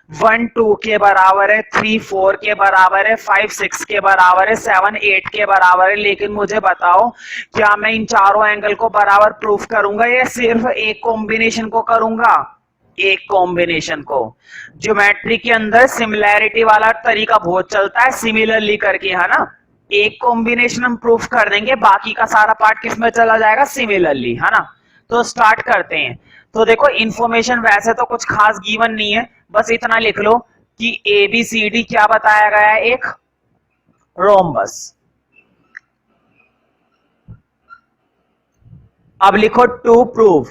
1 2 के बराबर है, 3 4 के बराबर है, 5 6 के बराबर है, 7 8 के बराबर है। लेकिन मुझे बताओ क्या मैं इन चारों एंगल को बराबर प्रूफ करूंगा या सिर्फ एक कॉम्बिनेशन को करूंगा? एक कॉम्बिनेशन को। ज्योमेट्री के अंदर सिमिलैरिटी वाला तरीका बहुत चलता है, सिमिलरली करके, है ना। एक कॉम्बिनेशन हम प्रूफ कर देंगे, बाकी का सारा पार्ट किस में चला जाएगा? सिमिलरली, है ना। तो स्टार्ट करते हैं। तो देखो इंफॉर्मेशन वैसे तो कुछ खास गिवन नहीं है, बस इतना लिख लो कि ABCD क्या बताया गया है? एक रोम्बस। अब लिखो टू प्रूव।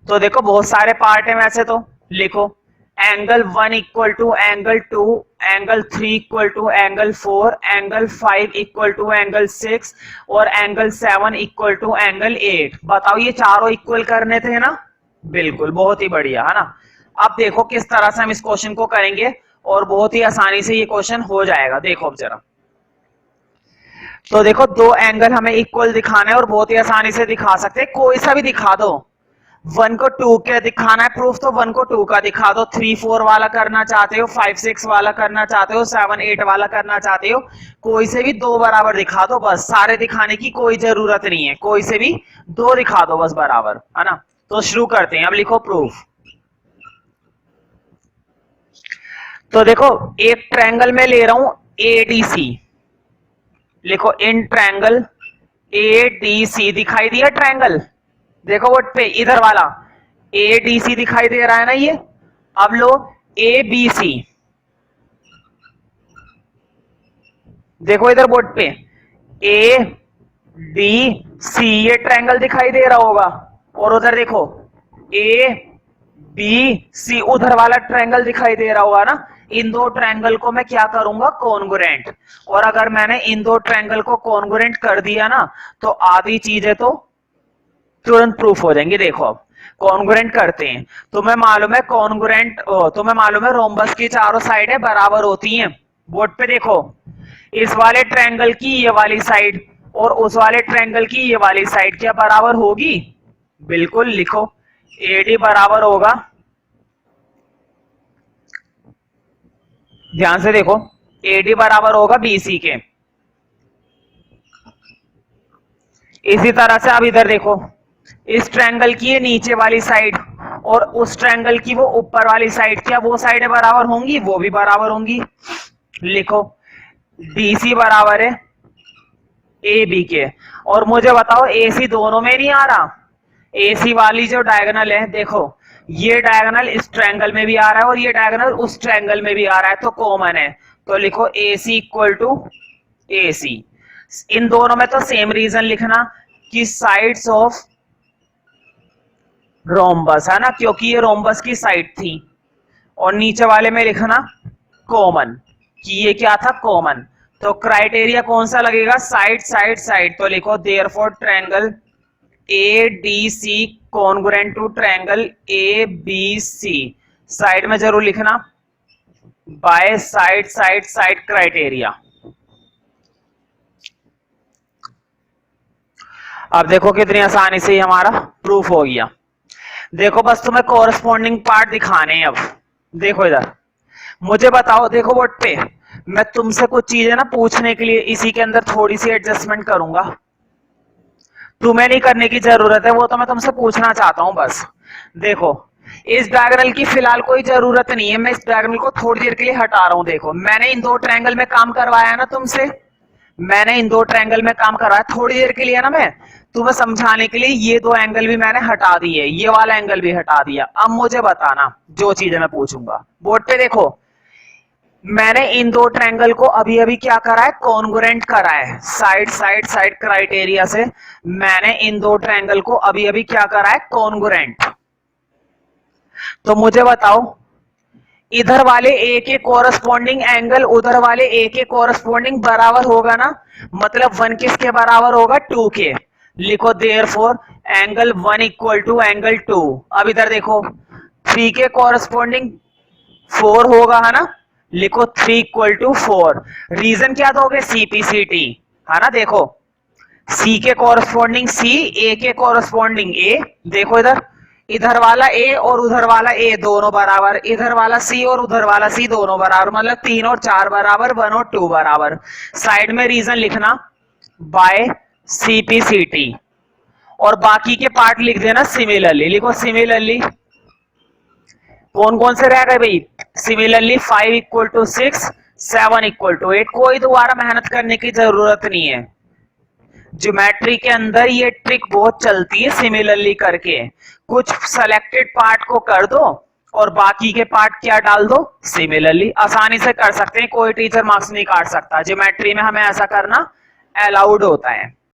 तो देखो बहुत सारे पार्ट है वैसे तो, लिखो angle 1 equal to angle 2, angle 3 equal to angle 4, angle 5 equal to angle 6 और एंगल 7 इक्वल टू एंगल 8। बताओ ये चारों इक्वल करने थे ना? बिल्कुल, बहुत ही बढ़िया, है ना। अब देखो किस तरह से हम इस क्वेश्चन को करेंगे और बहुत ही आसानी से ये क्वेश्चन हो जाएगा। देखो अब जरा, तो देखो दो एंगल हमें इक्वल दिखाना है और बहुत ही आसानी से दिखा सकते हैं, कोई सा भी दिखा दो। 1 को 2 के दिखाना है प्रूफ, तो 1 को 2 का दिखा दो। 3 4 वाला करना चाहते हो, 5 6 वाला करना चाहते हो, 7 8 वाला करना चाहते हो, कोई से भी दो बराबर दिखा दो बस। सारे दिखाने की कोई जरूरत नहीं है, कोई से भी दो दिखा दो बस बराबर, है ना। तो शुरू करते हैं। अब लिखो प्रूफ। तो देखो एक ट्रायंगल में ले रहा हूं ADC। लिखो इन ट्रायंगल ADC, दिखाई दिया ट्रायंगल? देखो बोर्ड पे इधर वाला ADC दिखाई दे रहा है ना ये। अब लो ABC, देखो इधर बोर्ड पे ADC, ये ट्रायंगल दिखाई दे रहा होगा। और उधर देखो ABC, उधर वाला ट्रायंगल दिखाई दे रहा होगा ना। इन दो ट्रायंगल को मैं क्या करूंगा? कॉन्ग्रुएंट। और अगर मैंने इन दो ट्रायंगल को कॉन्ग्रुएंट कर दिया ना, तो आधी चीजें तो तुरंत प्रूफ हो जाएंगे। देखो अब कॉन्ग्रुएंट करते हैं। तुम्हें मालूम है कॉन्ग्रुएंट, तुम्हें मालूम है रोम्बस की चारों साइडें बराबर होती हैं। बोर्ड पे देखो, इस वाले ट्रायंगल की ये वाली साइड और उस वाले ट्रायंगल की ये वाली साइड क्या बराबर होगी? बिल्कुल, लिखो AD बराबर होगा, ध्यान से देखो, AD बराबर होगा BC के। इसी तरह से अब इधर देखो, इस ट्रायंगल की ये नीचे वाली साइड और उस ट्रायंगल की वो ऊपर वाली साइड, क्या वो साइडें बराबर होंगी? वो भी बराबर होंगी। लिखो DC बराबर है AB के। और मुझे बताओ AC दोनों में नहीं आ रहा? AC वाली जो डायगोनल है, देखो ये डायगोनल इस ट्रायंगल में भी आ रहा है और ये डायगोनल उस ट्रायंगल में भी आ रहा है, तो कॉमन है। तो लिखो AC इक्वल टू AC। इन दोनों में तो सेम रीजन लिखना कि साइड्स ऑफ रोम्बस, है ना, क्योंकि ये रोम्बस की साइड थी। और नीचे वाले में लिखना कॉमन, कि ये क्या था? कॉमन। तो क्राइटेरिया कौन सा लगेगा? Side side side. तो लिखो therefore triangle ADC congruent to triangle ABC। Side में जरूर लिखना by side side side criteria. अब देखो कितनी आसानी से हमारा प्रूफ हो गया। देखो बस तुम्हें कॉरस्पॉन्डिंग पार्ट दिखाने हैं। अब देखो इधर, मुझे बताओ, देखो बोर्ड पे मैं तुमसे कुछ चीजें ना पूछने के लिए इसी के अंदर थोड़ी सी एडजस्टमेंट करूंगा, तुम्हें नहीं करने की जरूरत है, वो तो मैं तुमसे पूछना चाहता हूं बस। देखो इस डायगोनल की फिलहाल कोई जरूरत नहीं है, मैं इस डायगोनल को थोड़ी देर के लिए हटा रहा हूं। देखो मैंने इन दो ट्रायंगल में काम करवाया है ना तुमसे, मैंने इन दो ट्रायंगल में काम करवाया थोड़ी देर के लिए ना, मैं तुम्हें समझाने के लिए ये दो एंगल भी मैंने हटा दिए, ये वाला एंगल भी हटा दिया। अब मुझे बताना जो चीजें मैं पूछूंगा। बोर्ड पे देखो, मैंने इन दो ट्रायंगल को अभी अभी क्या करा है? कॉन्ग्रुएंट करा है। साइड साइड साइड क्राइटेरिया से मैंने इन दो ट्रायंगल को अभी अभी क्या करा है? कॉन्ग्रुएंट। तो मुझे बताओ, इधर वाले A के कोरस्पॉन्डिंग एंगल उधर वाले A के कोरस्पॉन्डिंग बराबर होगा ना, मतलब 1 किसके बराबर होगा? 2 के। लिखो therefore angle 1 equal to angle 2। अब इधर देखो 3 के कोरस्पॉन्डिंग 4 होगा, है ना। लिखो 3 इक्वल टू 4। रीजन क्या दोगे? CPCT, है ना। देखो C के कोरस्पॉन्डिंग C, A के कोरस्पॉन्डिंग A। देखो इधर इधर वाला ए और उधर वाला ए दोनों बराबर, इधर वाला सी और उधर वाला सी दोनों बराबर, मतलब 3 और 4 बराबर, 1 और 2 बराबर। साइड में रीजन लिखना बाय सीपीसीटी और बाकी के पार्ट लिख देना सिमिलरली। लिखो सिमिलरली कौन कौन से रह गए भाई, similarly 5 equal to 6, 7 equal to 8। कोई दोबारा मेहनत करने की जरूरत नहीं है, ज्योमेट्री के अंदर ये ट्रिक बहुत चलती है सिमिलरली करके। कुछ सेलेक्टेड पार्ट को कर दो और बाकी के पार्ट क्या डाल दो, सिमिलरली। आसानी से कर सकते हैं, कोई टीचर मार्क्स नहीं काट सकता, ज्योमेट्री में हमें ऐसा करना अलाउड होता है।